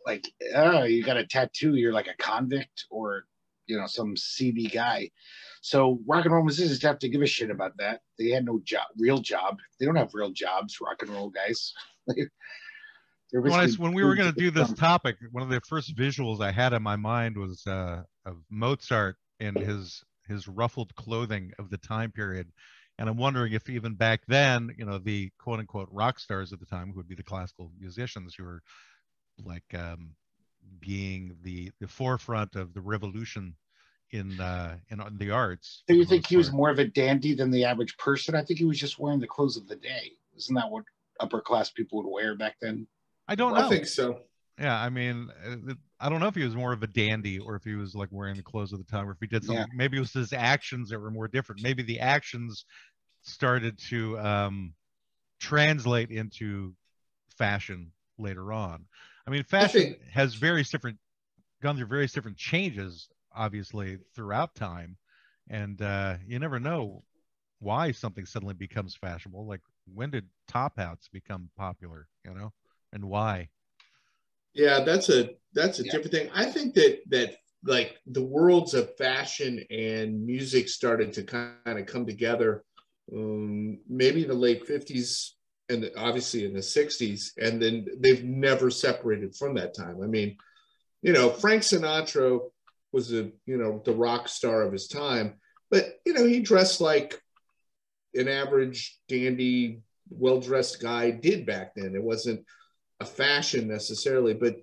like, oh, you got a tattoo, you're like a convict or, you know, some seedy guy. So rock and roll musicians have to give a shit about that. They had no job, real job. They don't have real jobs, rock and roll guys. When we were going to do this topic, one of the first visuals I had in my mind was of Mozart in his ruffled clothing of the time period. And I'm wondering if even back then, you know, the quote unquote rock stars at the time, who would be the classical musicians who were like being the forefront of the revolution in the arts. So you think he was more of a dandy than the average person? I think he was just wearing the clothes of the day. Isn't that what upper class people would wear back then? I don't know. I think so. Yeah, I mean, I don't know if he was more of a dandy or if he was like wearing the clothes of the time, or if he did something. Yeah. Maybe it was his actions that were more different. Maybe the actions started to translate into fashion later on. I mean, fashion has gone through various different changes, obviously, throughout time, and you never know why something suddenly becomes fashionable. Like, when did top hats become popular? You know, and why? Yeah, that's a different thing. I think that like the worlds of fashion and music started to kind of come together, maybe in the late 50s and obviously in the 60s, and then they've never separated from that time. I mean, you know, Frank Sinatra was the rock star of his time, but you know, he dressed like an average dandy, well-dressed guy did back then. It wasn't a fashion necessarily, but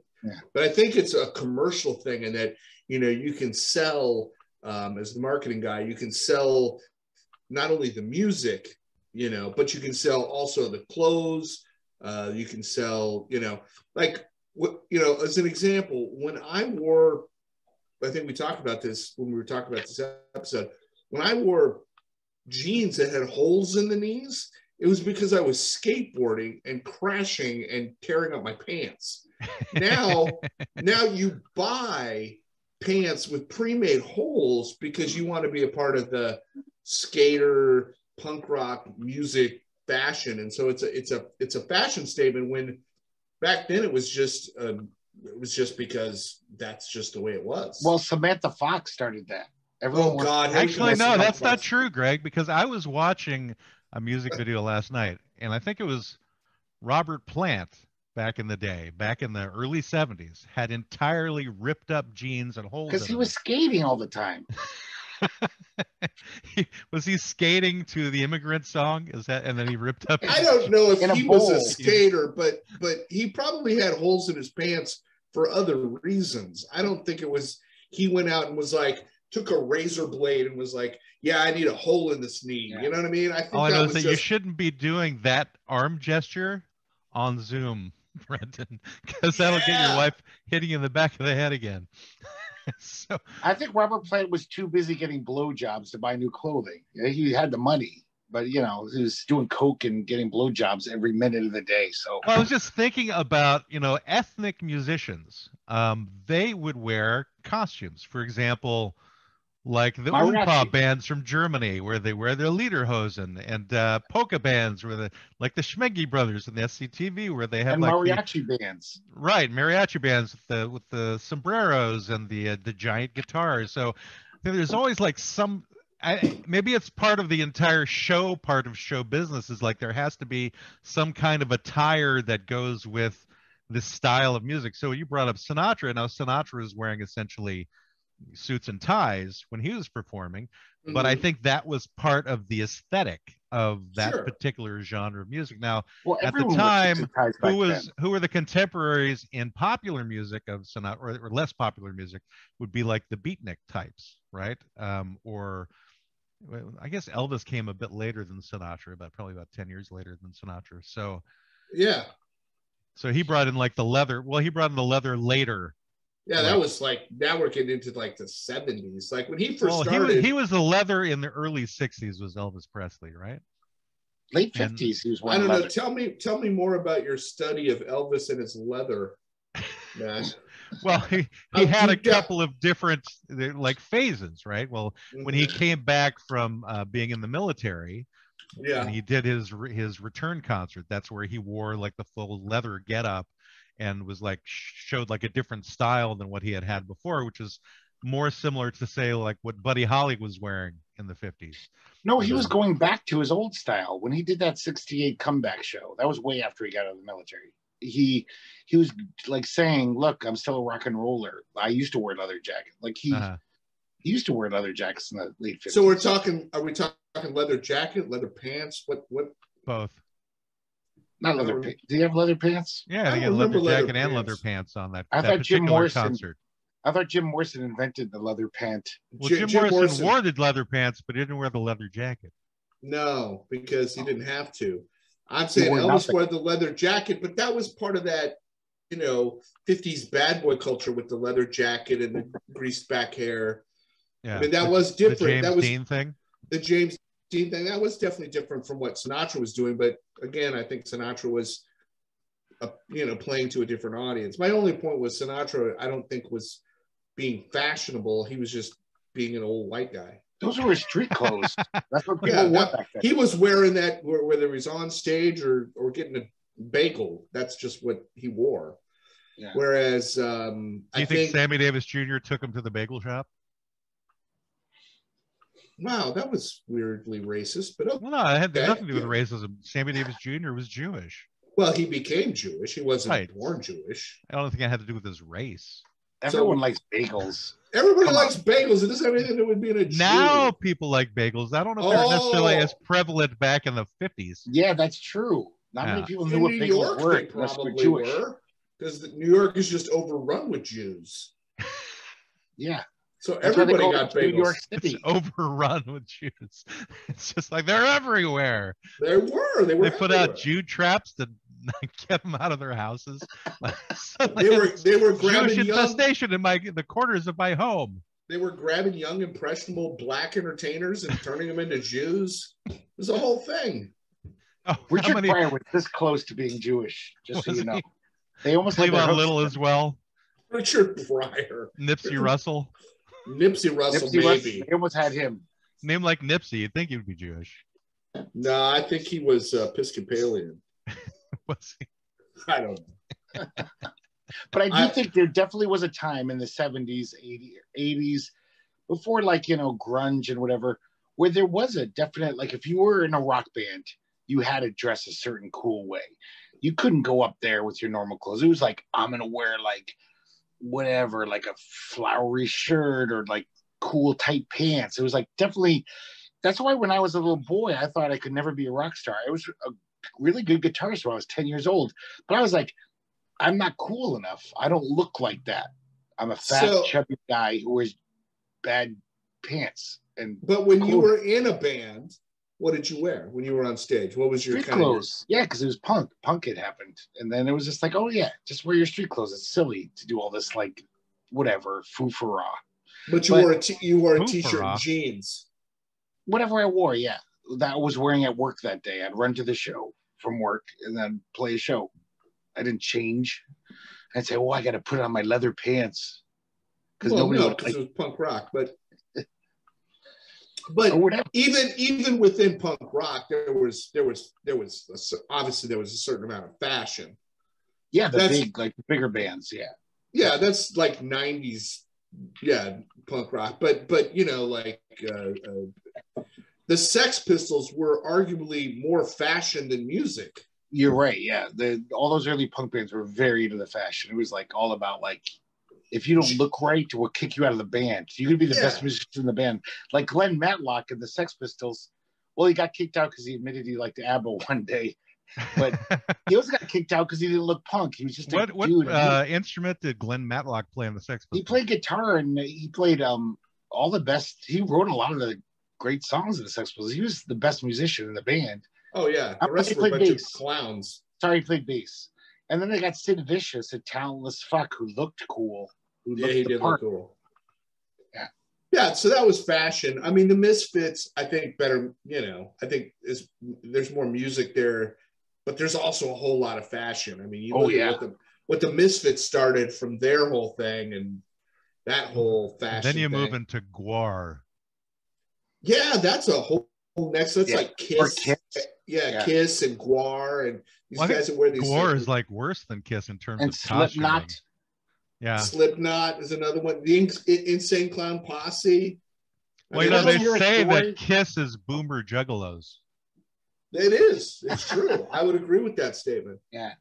I think it's a commercial thing, and that, you know, you can sell, as the marketing guy, you can sell not only the music, you know, but you can sell also the clothes. You can sell, you know, like, you know, as an example, when I wore, I think we talked about this when we were talking about this episode, when I wore jeans that had holes in the knees, it was because I was skateboarding and crashing and tearing up my pants. Now you buy pants with pre-made holes because you want to be a part of the skater punk rock music fashion, and so it's a fashion statement. When back then it was just because that's just the way it was. Well, Samantha Fox started that. Actually, no, that's not true, Greg, because I was watching a music video last night, and I think it was Robert Plant back in the day, back in the early 70s, had entirely ripped up jeans and holes. Because he was skating all the time. Was he skating to the Immigrant Song? Is that, and then he ripped up? I don't know if he was a skater, but he probably had holes in his pants for other reasons. I don't think it was, he went out and was like, took a razor blade and was like, yeah, I need a hole in this knee. Yeah. You know what I mean? I think all I know is that you shouldn't be doing that arm gesture on Zoom, Brendan, because that'll get your wife hitting you in the back of the head again. So I think Robert Plant was too busy getting blowjobs to buy new clothing. He had the money, but you know, he was doing coke and getting blowjobs every minute of the day. So well, I was just thinking about, you know, ethnic musicians. They would wear costumes, for example, like the oompah bands from Germany, where they wear their lederhosen, and polka bands, where like the Schmeggy brothers in the SCTV, where they have and like mariachi bands. Right, mariachi bands with the sombreros and the giant guitars. So there's always like some. Maybe it's part of the entire show. Part of show business is like there has to be some kind of attire that goes with this style of music. So you brought up Sinatra. Now Sinatra is wearing essentially suits and ties when he was performing, but I think that was part of the aesthetic of that particular genre of music. Now, at the time, who were the contemporaries in popular music of Sinatra, or less popular music, would be like the beatnik types, right? Or I guess Elvis came a bit later than Sinatra, probably about 10 years later than Sinatra. So yeah, so he brought in like the leather. Well, he brought in the leather later. Yeah, that was like, now we're getting into like the 70s. Like when he first started. He was the leather in the early 60s was Elvis Presley, right? Late 50s, he was wearing leather. Tell me more about your study of Elvis and his leather, man. Well, he had a couple of different like phases, right? Well, when he came back from being in the military, and he did his return concert, that's where he wore like the full leather getup. and was like showed like a different style than what he had before, which is more similar to say like what Buddy Holly was wearing in the 50s. No, he was going back to his old style when he did that 68 comeback show. That was way after he got out of the military. He was like saying, look, I'm still a rock and roller. I used to wear leather jacket. Like he used to wear leather jackets in the late 50s. So are we talking leather jacket, leather pants? What? Both. Not leather pants. Do you have leather pants? Yeah, he had leather jacket and leather pants on that, I that thought Jim particular Morrison, concert. I thought Jim Morrison invented the leather pant. Well, Jim Morrison wore the leather pants, but he didn't wear the leather jacket. No, because he didn't have to. I'm saying Elvis wore the leather jacket, but that was part of that, 50s bad boy culture with the leather jacket and the greased back hair. Yeah, I mean, that was different. The James that was Dean thing. The James Dean thing. That was definitely different from what Sinatra was doing. But again, I think Sinatra was, playing to a different audience. My only point was Sinatra, I don't think was being fashionable. He was just being an old white guy. Those were his street clothes. That's what people wore back then. He was wearing that whether he's on stage or getting a bagel. That's just what he wore. Yeah. Whereas do you think Sammy Davis Jr. took him to the bagel shop? Wow, that was weirdly racist. But okay. Well, no, it had nothing to do with racism. Sammy Davis Jr. was Jewish. Well, he became Jewish. He wasn't born Jewish. I don't think it had to do with his race. Everyone likes bagels. Everybody likes bagels. It doesn't have anything to do with being a Jew. Now people like bagels. I don't know if they're necessarily as prevalent back in the 50s. Yeah, that's true. Not many people knew what bagels were. Probably were, because New York is just overrun with Jews. Yeah. So everybody got bagels. New York City. It's overrun with Jews. It's just like they're everywhere. They were. They put out Jew traps to get them out of their houses. They were grabbing Jewish infestation in the corners of my home. They were grabbing young, impressionable black entertainers and turning them into Jews. It was a whole thing. Oh, Richard Pryor was this close to being Jewish, just so you know. They almost had Little as well. Richard Pryor. Nipsey Russell. Nipsey Russell, maybe. They almost had him. Name like Nipsey, you'd think he would be Jewish. No, I think he was Episcopalian. Was he? I don't know. But I do think there definitely was a time in the 70s, 80s, before grunge and whatever, where there was a definite, like if you were in a rock band, you had to dress a certain cool way. You couldn't go up there with your normal clothes. It was like, I'm going to wear whatever, like a flowery shirt or cool tight pants. It was definitely, that's why when I was a little boy, I thought I could never be a rock star. I was a really good guitarist when I was 10 years old, but I was like, I'm not cool enough. I don't look like that. I'm a fat, chubby guy who wears bad pants. But when you were in a band, what did you wear when you were on stage? What was your street clothes? Yeah, because it was punk. Punk had happened, and then it was just oh yeah, just wear your street clothes. It's silly to do all this whatever fooferah. But you wore a t-shirt and jeans. Whatever I wore, yeah, that I was wearing at work that day. I'd run to the show from work and then play a show. I didn't change. I'd say, I got to put on my leather pants because nobody would it was punk rock, but even within punk rock, there was obviously there was a certain amount of fashion. Yeah, the bigger bands. Yeah, yeah, that's 90s, punk rock. But the Sex Pistols were arguably more fashion than music. You're right. Yeah, all those early punk bands were very into the fashion. It was all about if you don't look right, we'll kick you out of the band. You could be the best musician in the band. Like Glenn Matlock and the Sex Pistols. Well, he got kicked out because he admitted he liked ABBA one day. But he also got kicked out because he didn't look punk. He was just what instrument did Glenn Matlock play in the Sex Pistols? He played guitar and he played all the best. He wrote a lot of the great songs in the Sex Pistols. He was the best musician in the band. Oh, yeah. The rest were a bunch of clowns. Sorry, he played bass. And then they got Sid Vicious, a talentless fuck who looked cool. He did look cool. Yeah. Yeah, so that was fashion. I mean, the Misfits, I think better, I think there's more music there, but there's also a whole lot of fashion. I mean, you look at what the Misfits started from their whole thing and that whole fashion Then you move into Guar. Yeah, that's a whole next. That's like Kiss. Yeah, Kiss and Guar and these guys that wear these. Guar is like worse than Kiss in terms of Slipknot. costuming. Yeah, Slipknot is another one. The Insane Clown Posse. Well, you know, they say that Kiss is boomer juggalos. It is. It's true. I would agree with that statement. Yeah.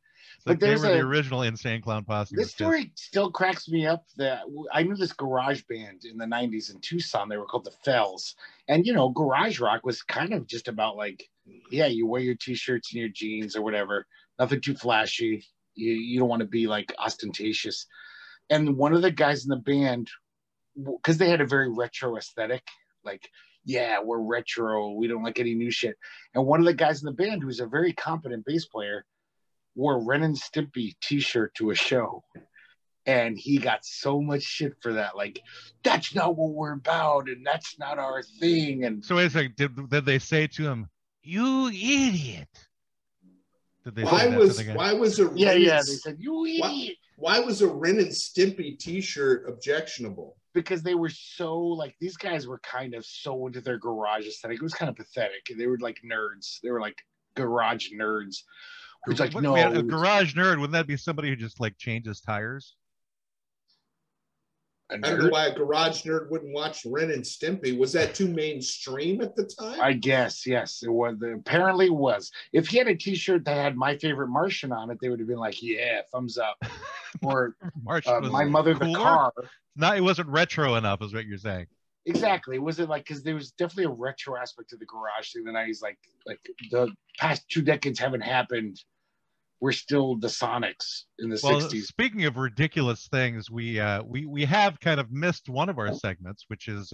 But they were the original Insane Clown Posse. This story still cracks me up. That I knew this garage band in the 90s in Tucson. They were called the Fells. And, you know, garage rock was kind of just about like, yeah, you wear your T-shirts and your jeans or whatever. Nothing too flashy. You don't want to be like ostentatious. And one of the guys in the band, because they had a very retro aesthetic, like, yeah, we're retro. We don't like any new shit. And one of the guys in the band, who's a very competent bass player, wore a Ren and Stimpy t-shirt to a show. And he got so much shit for that. Like, that's not what we're about. And that's not our thing. And so wait a second, did they say to him, you idiot? Did they why was a they said, you idiot. Why was a Ren and Stimpy t-shirt objectionable? Because they were so, like, these guys were kind of so into their garage aesthetic. It was kind of pathetic. They were like nerds. They were like garage nerds. Who's like, no. A garage nerd, wouldn't that be somebody who just like changes tires? I don't know why a garage nerd wouldn't watch Ren and Stimpy. Was that too mainstream at the time? I guess, yes. It was. Apparently it was. If he had a t-shirt that had My Favorite Martian on it, they would have been like, yeah, thumbs up. Or My Mother the Car. No, it wasn't retro enough, is what you're saying. Exactly. It wasn't like, because there was definitely a retro aspect to the garage thing. The 90s, like the past 2 decades haven't happened. We're still the Sonics in the 60s. Speaking of ridiculous things, we have kind of missed one of our segments, which is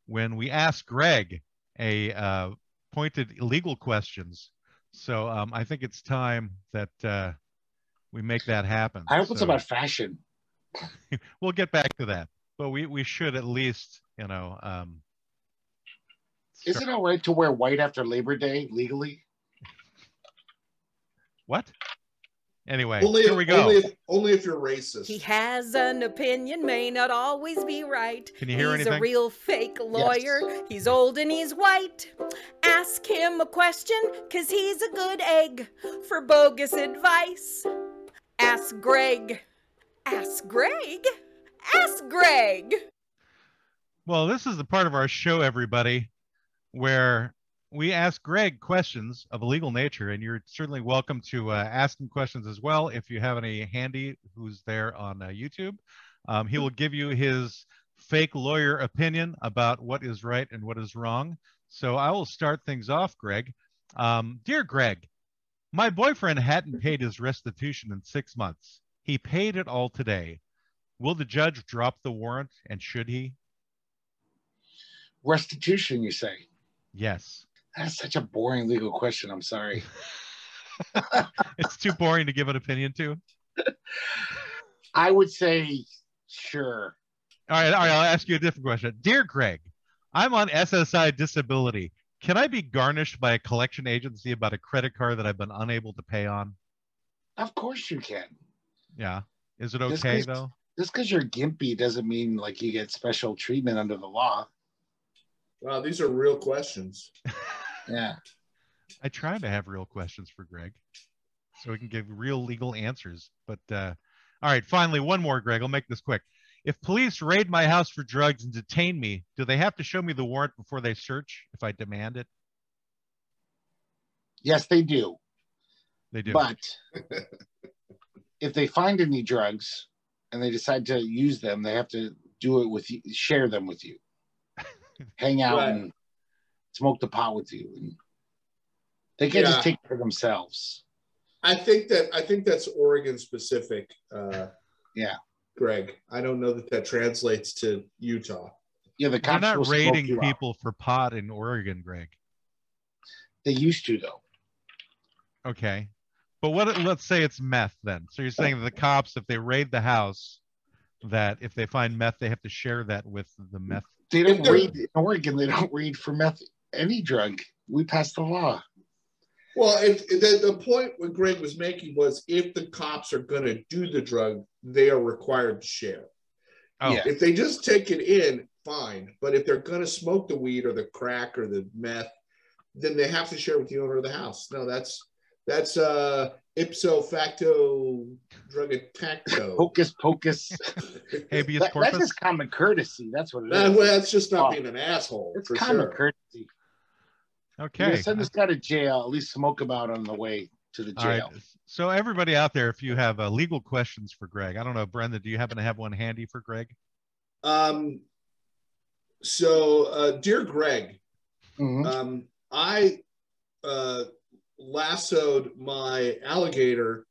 when we ask Greg a pointed legal questions. So I think it's time that we make that happen. I hope it's about fashion. We'll get back to that, but we should at least, you know. Is it all right to wear white after Labor Day legally? What? Anyway, here we go. Only if you're racist. He has an opinion, may not always be right. Can you hear anything? He's a real fake lawyer. Yes. He's old and he's white. Ask him a question, 'cause he's a good egg for bogus advice. Ask Greg. Ask Greg. Ask Greg. Well, this is the part of our show, everybody, where we ask Greg questions of a legal nature, and you're certainly welcome to ask him questions as well if you have any handy who's there on YouTube. He will give you his fake lawyer opinion about what is right and what is wrong. So I will start things off, Greg. Dear Greg, my boyfriend hadn't paid his restitution in 6 months. He paid it all today. Will the judge drop the warrant, and should he? Restitution, you say? Yes. That's such a boring legal question. I'm sorry. It's too boring to give an opinion to. I would say sure. All right. I'll ask you a different question. Dear Greg, I'm on SSI disability. Can I be garnished by a collection agency about a credit card that I've been unable to pay on? Of course you can. Yeah. Is it okay, though? Just because you're gimpy doesn't mean like you get special treatment under the law. Wow, these are real questions. Yeah. I try to have real questions for Greg so we can give real legal answers. But all right, finally, one more, Greg. I'll make this quick. If police raid my house for drugs and detain me, do they have to show me the warrant before they search if I demand it? Yes, they do. They do. But if they find any drugs and they decide to use them, they have to do it with you, share them with you. Hang out and smoke the pot with you. And they can't just take it for themselves. I think that's Oregon specific. Yeah. Greg, I don't know that translates to Utah. Yeah, the cops are not will raiding people for pot in Oregon, Greg. They used to, though. Okay. But let's say it's meth then. So you're saying that the cops, if they raid the house, that if they find meth, they have to share that with the meth. They don't raid in Oregon. They don't raid for meth, any drug. We passed the law. Well, if the point what Greg was making was if the cops are going to do the drug, they are required to share. Oh. Yeah. If they just take it in, fine. But if they're going to smoke the weed or the crack or the meth, then they have to share with the owner of the house. No, that's ipso facto drug tacto. Hocus pocus. Habeas corpus. That's just common courtesy. That's what it is. Well, that's just not being an asshole. It's for common sure. courtesy. Okay. Send this guy to jail. At least smoke him out on the way to the jail. All right. So everybody out there, if you have legal questions for Greg, I don't know, Brenda, do you happen to have one handy for Greg? So, dear Greg, Mhm. I lassoed my alligator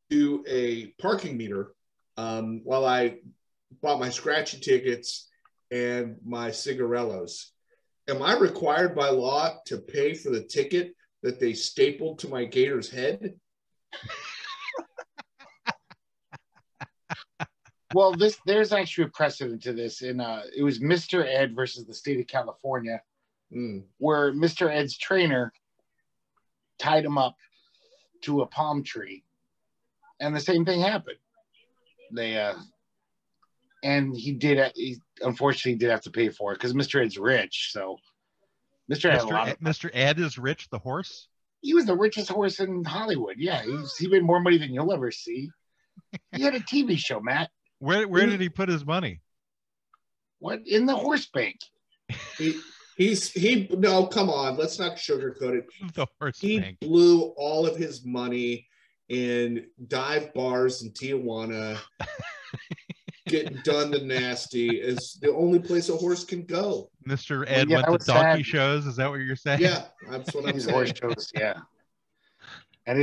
to a parking meter while I bought my scratchy tickets and my cigarellos. Am I required by law to pay for the ticket that they stapled to my gator's head? Well, there's actually a precedent to this. It was Mr. Ed versus the state of California, where Mr. Ed's trainer tied him up to a palm tree, and the same thing happened. He unfortunately did have to pay for it because Mr. Ed's rich. So Mr. Ed is rich, the horse. He was the richest horse in Hollywood. Yeah, he made more money than you'll ever see. He had a TV show, Matt. Where did he put his money? What, in the horse bank? No, come on, let's not sugarcoat it. The horse bank. He blew all of his money in dive bars in Tijuana. Getting done the nasty is the only place a horse can go. Mr. Ed went to donkey shows. Is that what you're saying? Yeah, that's what I'm saying. Horse shows, yeah. And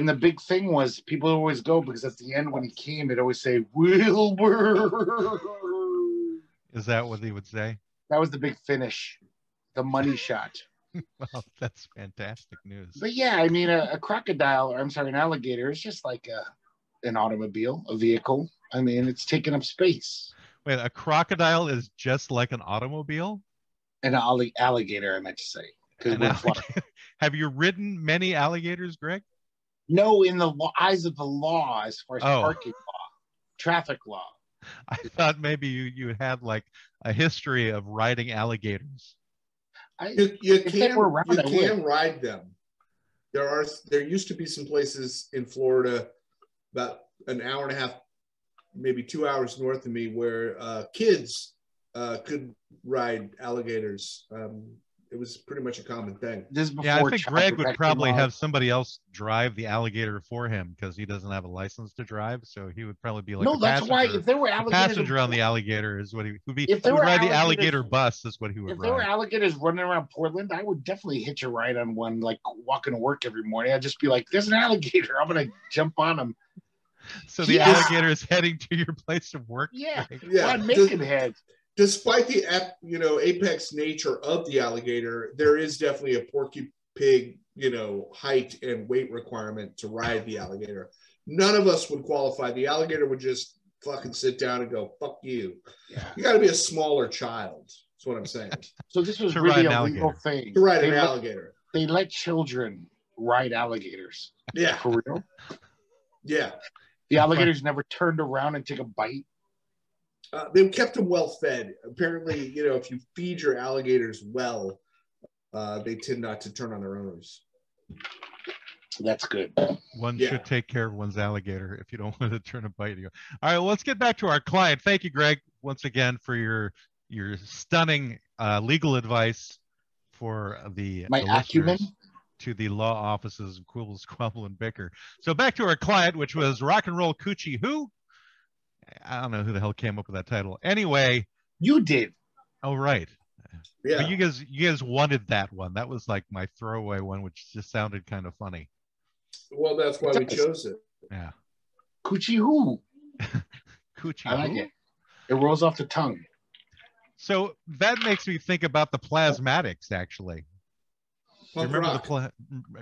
the big thing was people always go because at the end when he came, it always say Wilbur. Is that what he would say? That was the big finish, the money shot. Well, that's fantastic news. But yeah, I mean, an alligator is just like an automobile, a vehicle. I mean, it's taking up space. Wait, a crocodile is just like an automobile? An alligator, I meant to say. Have you ridden many alligators, Greg? No, in the eyes of the law, as far as parking law, traffic law. I thought maybe you had like a history of riding alligators. You can ride them. There used to be some places in Florida about an hour and a half, maybe 2 hours north of me, where kids could ride alligators. It was pretty much a common thing. Yeah, I think Greg would probably have somebody else drive the alligator for him because he doesn't have a license to drive. So he would probably be like a that's why if there were passenger on the alligator is what he would be. If he would ride the alligator bus is what he would ride. If there were alligators running around Portland, I would definitely hitch a ride on one, like walking to work every morning. I'd just be like, there's an alligator. I'm going to jump on him. So the alligator is heading to your place of work? Yeah. On Makenhead. Despite the apex nature of the alligator, there is definitely a Porky Pig, height and weight requirement to ride the alligator. None of us would qualify. The alligator would just fucking sit down and go, fuck you. Yeah. You got to be a smaller child. That's what I'm saying. So this was really a legal thing. To ride an alligator. They let children ride alligators. Yeah. For real? Yeah. The alligators never turned around and took a bite. They kept them well fed. Apparently, if you feed your alligators well, they tend not to turn on their owners. That's good. One should take care of one's alligator if you don't want to turn a bite. All right, well, let's get back to our client. Thank you, Greg, once again for your stunning legal advice for the acumen to the law offices of Quibble, Squabble, and Bicker. So back to our client, which was Rock and Roll Coochie, who I don't know who the hell came up with that title. Anyway, you did. Oh, right. Yeah. But you guys wanted that one. That was like my throwaway one, which just sounded kind of funny. Well, that's why we chose it. Yeah. Coochie who? Coochie. I like it. It rolls off the tongue. So that makes me think about the Plasmatics, actually. Punk remember rock.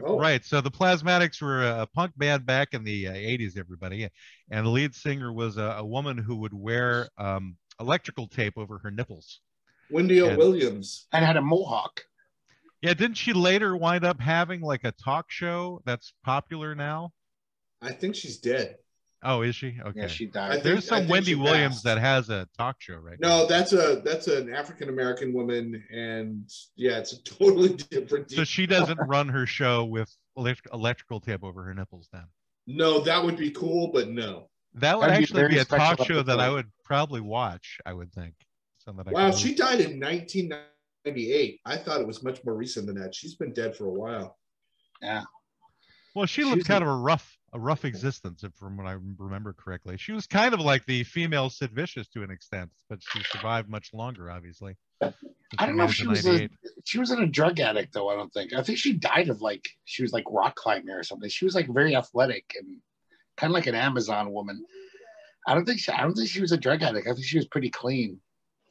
Right. So the Plasmatics were a punk band back in the 80s, everybody. And the lead singer was a woman who would wear electrical tape over her nipples. Wendy O. Williams. And had a mohawk. Yeah, didn't she later wind up having like a talk show that's popular now? I think she's dead. Oh, is she? Okay. Yeah, she died. There's some Wendy she Williams passed. that has a talk show right now. No, that's an African American woman, and yeah, it's a totally different deal. So she doesn't run her show with electrical tape over her nipples then? No, that would be cool, but no. That would That'd be actually very be a talk special show that I episode. would probably watch, I would think. So that I Wow, could she died in 1998. I thought it was much more recent than that. She's been dead for a while. Yeah. Well, she She lived was kind of a rough existence, if from what I remember correctly. She was kind of like the female Sid Vicious to an extent, but she survived much longer, obviously. I don't know if she was a drug addict though. I don't think. I think she died of she was like rock climbing or something. She was like very athletic and kind of like an Amazon woman. I don't think she was a drug addict. I think she was pretty clean.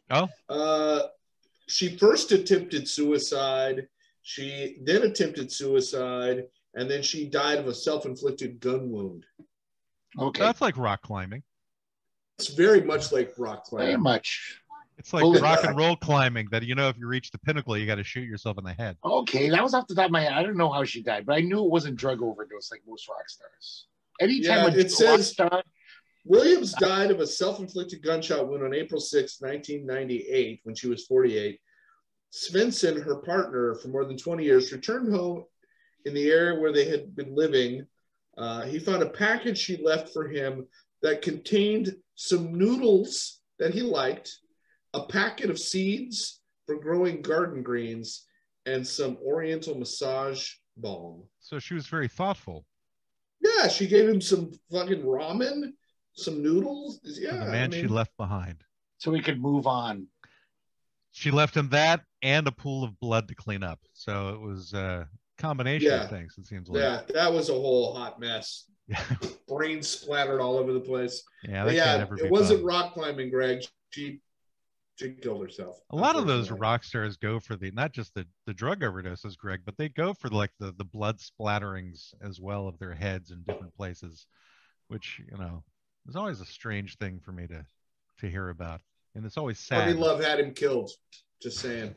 Oh. She first attempted suicide. She then attempted suicide, and then she died of a self-inflicted gun wound. Okay. So that's like rock climbing. It's very much like rock climbing. Very much. It's like rock and roll climbing that, if you reach the pinnacle, you got to shoot yourself in the head. Okay, that was off the top of my head. I don't know how she died, but I knew it wasn't drug overdose like most rock stars. Anytime it says Williams died of a self-inflicted gunshot wound on April 6, 1998, when she was 48. Svensson, her partner for more than 20 years, returned home in the area where they had been living. He found a package she left for him that contained some noodles that he liked, a packet of seeds for growing garden greens, and some oriental massage balm. So she was very thoughtful. Yeah, she gave him some fucking ramen, some noodles. Yeah, For the man she left behind. So we could move on. She left him that and a pool of blood to clean up. So it was a combination of things, it seems like. Yeah, that was a whole hot mess. Yeah. Brains splattered all over the place. Yeah, it wasn't rock climbing, Greg. She killed herself. A lot of those rock stars go for not just the drug overdoses, Greg, but they go for like the blood splatterings as well of their heads in different places, which, is always a strange thing for me to hear about. And it's always sad. Courtney Love had him killed. Just saying.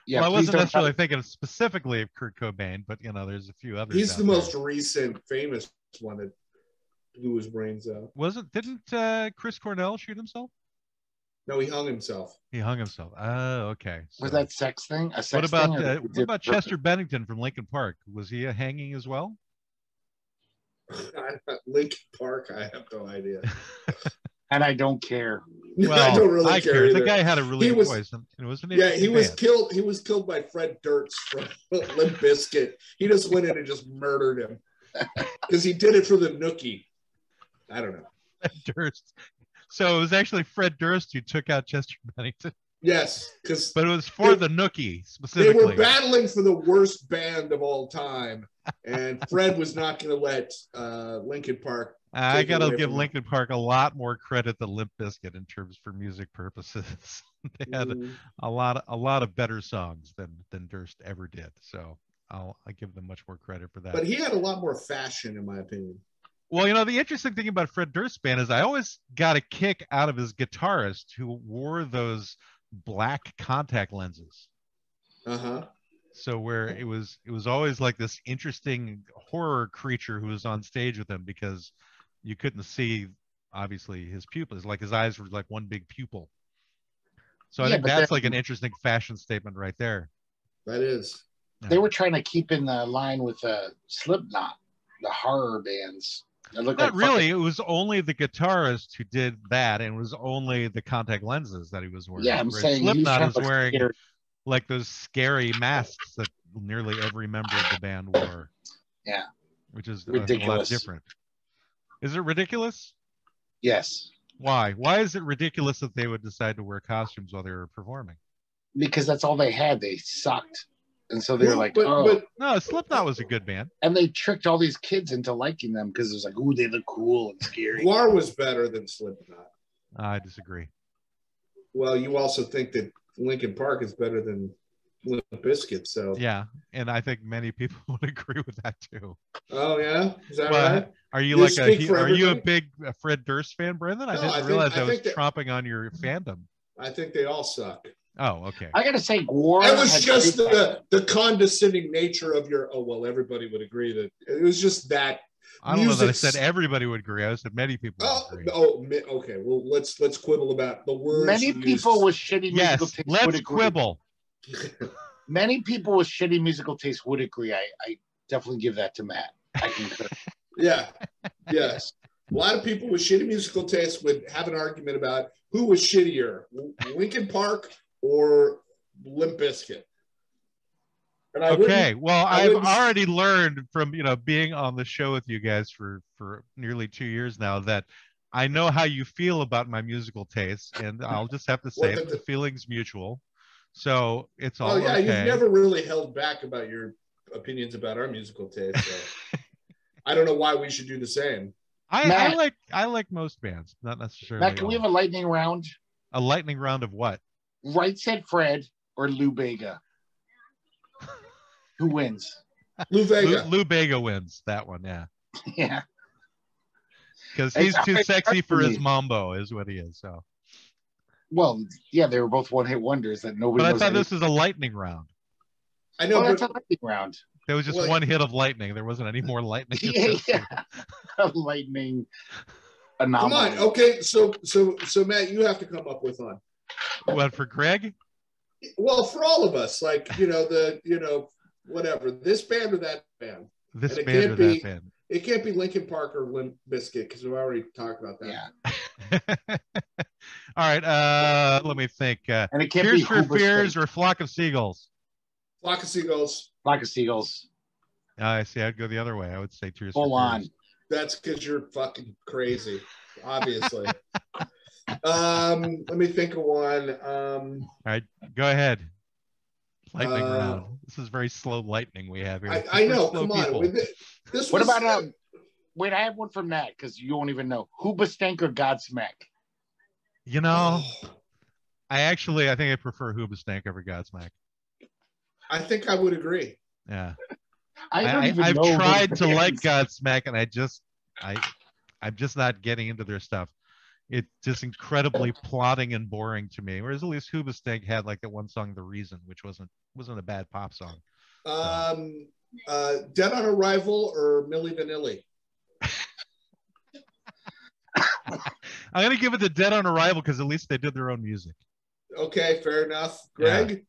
Yeah, well, I wasn't necessarily thinking specifically of Kurt Cobain, but there's a few others. He's the most recent famous one that blew his brains out. Didn't Chris Cornell shoot himself? No, he hung himself. He hung himself. Oh, okay. So, was that sex thing? What about Chester Bennington from Linkin Park? Was he hanging as well? Linkin Park, I have no idea. And I don't care. Well, I don't really care. Either. The guy had a really good voice. It was an he was killed. He was killed by Fred Durst from Limp Bizkit. He just went in and just murdered him because he did it for the nookie. I don't know. Fred Durst. So it was actually Fred Durst who took out Chester Bennington. Yes, but it was for the nookie specifically. They were battling for the worst band of all time, and Fred was not going to let Linkin Park. I gotta give Linkin Park a lot more credit than Limp Bizkit in terms for music purposes. They had a lot of better songs than Durst ever did. So I give them much more credit for that. But he had a lot more fashion, in my opinion. Well, the interesting thing about Fred Durst's band is I always got a kick out of his guitarist who wore those black contact lenses. So where it was always like this interesting horror creature who was on stage with him because you couldn't see obviously his pupils, like his eyes were like one big pupil. So I think that's like an interesting fashion statement right there. That is. They were trying to keep in the line with Slipknot, the horror bands. Not really. It was only the guitarist who did that, and it was only the contact lenses that he was wearing. Yeah, I'm saying Slipknot is wearing like those scary masks that nearly every member of the band wore. Yeah, which is ridiculous. A lot different. Is it ridiculous? Yes. Why? Why is it ridiculous that they would decide to wear costumes while they were performing? Because that's all they had. They sucked. And so they're like, no, Slipknot was a good band. And they tricked all these kids into liking them because it was like, ooh, they look cool and scary. Guar was better than Slipknot. I disagree. Well, you also think that Linkin Park is better than Limp Bizkit, so. Yeah, and I think many people would agree with that too. Oh, yeah? Is that right? Are you are you a big Fred Durst fan, Brendan? I didn't realize I was tromping on your fandom. I think they all suck. Oh, okay. I gotta say, Guar. It was just the condescending nature of your. Oh well, everybody would agree that it was just that I don't know that I Music's- said everybody would agree. I said many people would agree. Okay. Well, let's quibble about the words. Many people with shitty musical Yes, taste would let's agree. quibble. Many people with shitty musical taste would agree. I definitely give that to Matt. I concur. Yeah. Yes. A lot of people with shitty musical taste would have an argument about who was shittier, Linkin Park or Limp Bizkit. And Okay, well, I've wouldn't- already learned from being on the show with you guys for nearly 2 years now that I know how you feel about my musical tastes, and I'll just have to say Well, the feeling's mutual. So it's all Oh yeah, okay. you've never really held back about your opinions about our musical taste. So I don't know why we should do the same. I like most bands, not necessarily. Matt, can we have a lightning round? a lightning round of what? Right Said Fred or Lou Bega? Who wins? Lou Vega. Lou Bega wins that one, yeah, Yeah. because he's It's too hard sexy for for his me. mambo, is what he is. So, Well, yeah, they were both one-hit wonders that nobody but I knows. thought this was a lightning round. I know, Well, that's but a lightning round. There was just Well, one hit of lightning. There wasn't any more lightning. Yeah. A lightning come anomaly. on. Okay, so Matt, you have to come up with one. What, for Greg? Well, for all of us, like whatever, this band or that band. This And it band can't or be- that band? It can't be Linkin Park or Limp Bizkit because we've already talked about that. Yeah. All right. Let me think. And it can't Tears be for Hoobastank. Fears or Flock of Seagulls? Flock of Seagulls. Flock of Seagulls. I see. I'd go the other way. I would say Tears Full for on. Fears. That's because you're fucking crazy, obviously. Let me think of one. All right. Go ahead. Lightning Uh, round. This is very slow lightning we have here. I We're know. slow Come on. people. This What was, about wait, I have one from Matt because you won't even know. Hoobastank or Godsmack? I think I prefer Hoobastank over Godsmack. I think I would agree. Yeah. I've I've tried to like Godsmack, and I'm just not getting into their stuff. It's just incredibly plotting and boring to me. Whereas at least Hoobastank had like that one song, "The Reason," which wasn't a bad pop song. Dead on Arrival or Milli Vanilli? I'm gonna give it to Dead on Arrival because at least they did their own music. Okay, fair enough. Greg?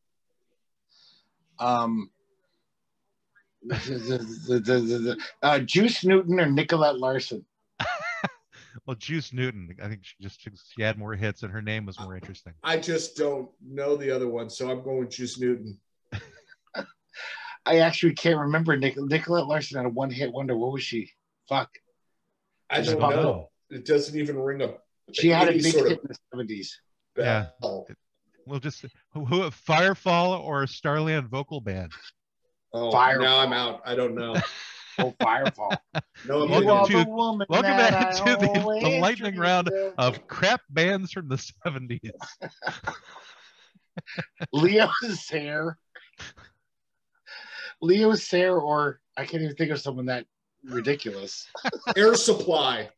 Juice Newton or Nicolette Larson? Well, Juice Newton, I think she had more hits and her name was more interesting. I just don't know the other one, so I'm going with Juice Newton. I actually can't remember. Nicolette Larson had a one-hit wonder. What was she? Fuck. I don't know. It doesn't even ring a. She had a any big sort hit of in the 70s. bell. We'll just Firefall or Starland vocal band. Oh, Firefall. now I'm out. I don't know. Oh, Firefall. No, Welcome opinion. to- Welcome back to the lightning round of crap bands from the 70s. Leo Sayer. Leo Sayer, or I can't even think of someone that ridiculous. Air Supply.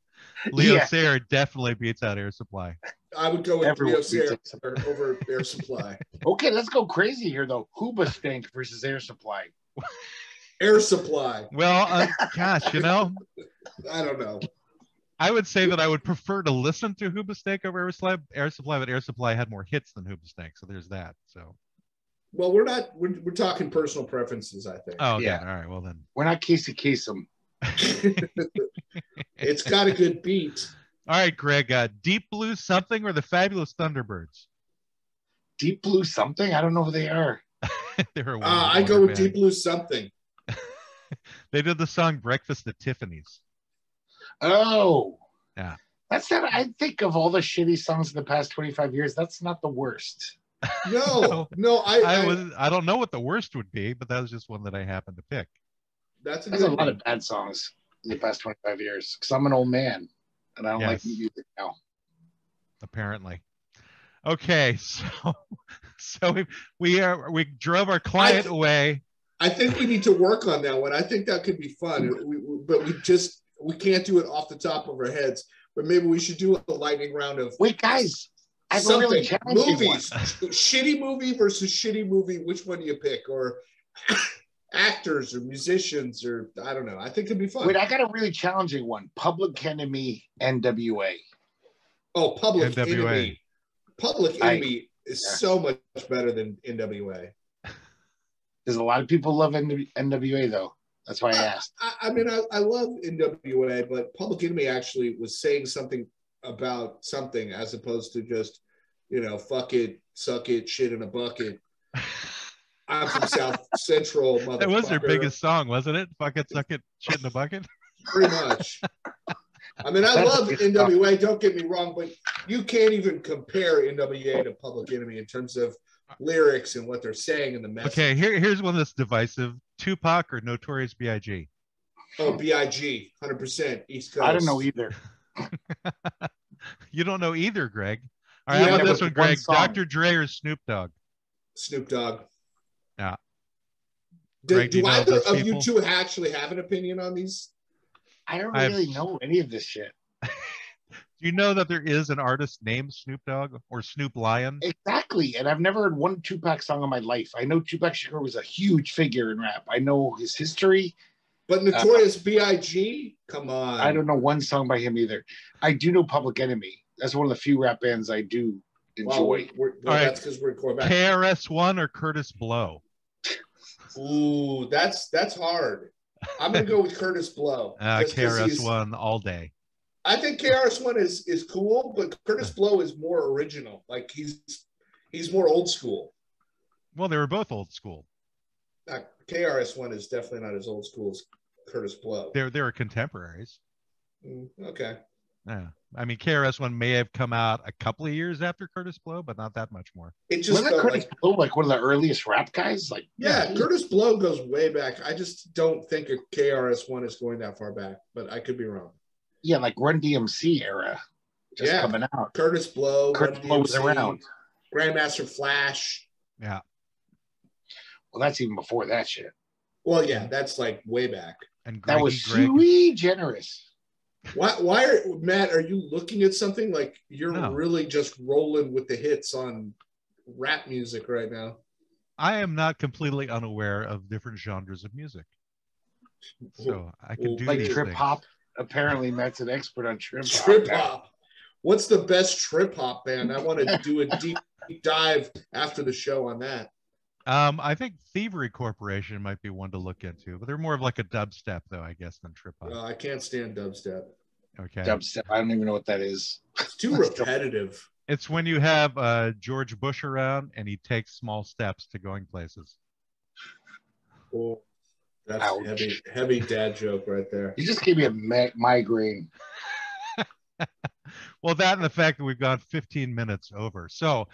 Leo Yeah. Sayer definitely beats out Air Supply. I would go with Everyone Leo Sayer beats it. over Air Supply. Okay, let's go crazy here though. Hoobastank versus Air Supply. Air Supply. Well, gosh, I don't know. I would say that I would prefer to listen to Hoobastank over Air Supply, but Air Supply had more hits than Hoobastank, so there's that. So. Well, we're talking personal preferences, I think. Oh, okay. Yeah. All right. Well then. We're not Casey Kasem. It's got a good beat. All right, Greg. Deep Blue Something or the Fabulous Thunderbirds? Deep Blue something? I don't know who they are. They're a I go with Deep Blue Something. They did the song Breakfast at Tiffany's. Oh. Yeah. That's not, I think of all the shitty songs in the past 25 years, that's not the worst. No, I don't know what the worst would be, but that was just one that I happened to pick. That's There's a lot of bad songs in the past 25 years because I'm an old man and I don't like music now. Apparently. Okay, so we drove our client away. I think we need to work on that one. I think that could be fun, but we can't do it off the top of our heads. But maybe we should do a lightning round of wait, guys. I have something. a really challenging Movies, shitty movie versus shitty movie. Which one do you pick? Or actors or musicians or I don't know. I think it'd be fun. Wait, I got a really challenging one. Public Enemy, NWA. Oh, Public NWA. Enemy. Public Enemy is so much better than NWA. There's a lot of people love NWA though. That's why I asked. I mean, I love NWA, but Public Enemy actually was saying something about something as opposed to just, fuck it, suck it, shit in a bucket. I'm from South Central, motherfucker. That was their biggest song, wasn't it? Fuck it, suck it, shit in a bucket. Pretty much. I mean, I love NWA, don't get me wrong, but you can't even compare NWA to Public Enemy in terms of lyrics and what they're saying in the message. Okay, here's one that's divisive. Tupac or Notorious B.I.G.? Oh, B.I.G., 100%, East Coast. I don't know either. You don't know either, Greg. All right, I got this one, Greg. Dr. Dre or Snoop Dogg? Snoop Dogg. Yeah. Do either of you two actually have an opinion on these? I don't really know any of this shit. Do you know that there is an artist named Snoop Dogg or Snoop Lion? Exactly, and I've never heard one Tupac song in my life. I know Tupac Shakur was a huge figure in rap. I know his history. But Notorious B.I.G.? Come on. I don't know one song by him either. I do know Public Enemy. That's one of the few rap bands I do enjoy. Well, that's because we're going back. KRS-One or Curtis Blow? Ooh, that's hard. I'm going to go with Curtis Blow. KRS-One all day. I think KRS-One is cool, but Curtis Blow is more original. Like he's more old school. Well, they were both old school. KRS-One is definitely not as old school as Curtis Blow. They were contemporaries. Okay. Yeah. I mean, KRS-One may have come out a couple of years after Curtis Blow, but not that much more. It just wasn't Curtis Blow like one of the earliest rap guys? Like, yeah, Curtis Blow goes way back. I just don't think a KRS-One is going that far back, but I could be wrong. Yeah, like Run DMC era, just coming out. Curtis Blow, Curtis Blow was around. Grandmaster Flash. Yeah. Well, that's even before that shit. Well, yeah, that's like way back. And that was sui generous. Why Matt, are you looking at something like you're really just rolling with the hits on rap music right now? I am not completely unaware of different genres of music. So I can do like these trip things. hop. Apparently, Matt's an expert on trip hop. Trip hop. What's the best trip hop band? I want to do a deep dive after the show on that. I think Thievery Corporation might be one to look into, but they're more of like a dubstep, though, I guess, than trip hop. I can't stand dubstep. Okay. Dubstep. I don't even know what that is. It's too repetitive. It's when you have George Bush around and he takes small steps to going places. Oh, that's a heavy dad joke right there. You just gave me a migraine. Well, that and the fact that we've gone 15 minutes over. So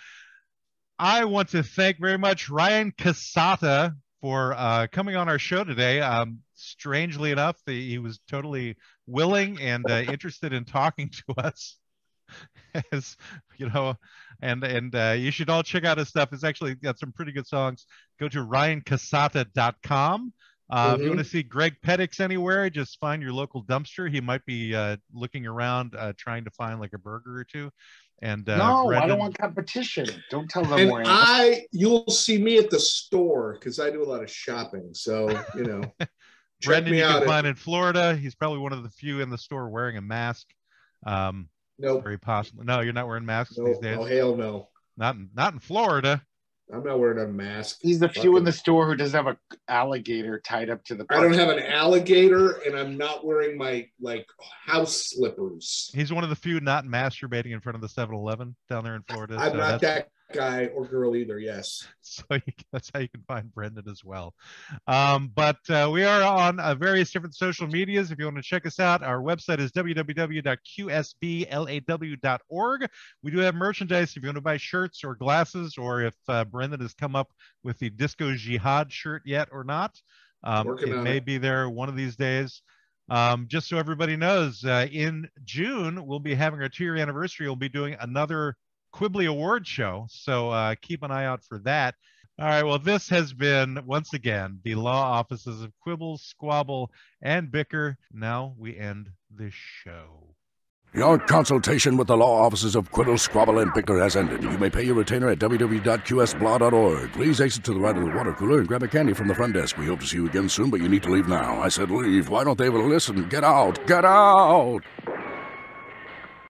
I want to thank very much Ryan Cassata for coming on our show today. Strangely enough, he was totally willing and interested in talking to us. As you know, and you should all check out his stuff. It's actually got some pretty good songs. Go to ryancassata.com. If you want to see Greg Pettix anywhere, just find your local dumpster. He might be looking around trying to find like a burger or two. And no, Brendan... I don't want competition. Don't tell them where. You'll see me at the store because I do a lot of shopping. So Brendan, you can find in Florida. He's probably one of the few in the store wearing a mask. Nope. Very possible. No, you're not wearing masks these days. Oh hell no. Not in Florida. I'm not wearing a mask. He's the few in the store who doesn't have an alligator tied up to the. I don't have an alligator, and I'm not wearing my house slippers. He's one of the few not masturbating in front of the 7-Eleven down there in Florida. I'm not that guy or girl either. Yes. So that's how you can find Brendan as well. But we are on various different social medias. If you want to check us out, our website is www.qsblaw.org. We do have merchandise if you want to buy shirts or glasses, or if Brendan has come up with the Disco Jihad shirt yet or not. It may be there one of these days. Just so everybody knows, in June, we'll be having our 2-year anniversary. We'll be doing another Quibbly Award show. So keep an eye out for that. All right. Well, this has been, once again, the Law Offices of Quibble, Squabble, and Bicker. Now we end this show. Your consultation with the law offices of Quibble, Squabble, and Bicker has ended. You may pay your retainer at www.qsblaw.org. Please exit to the right of the water cooler and grab a candy from the front desk. We hope to see you again soon, but you need to leave now. I said leave. Why don't they ever listen? Get out! Get out!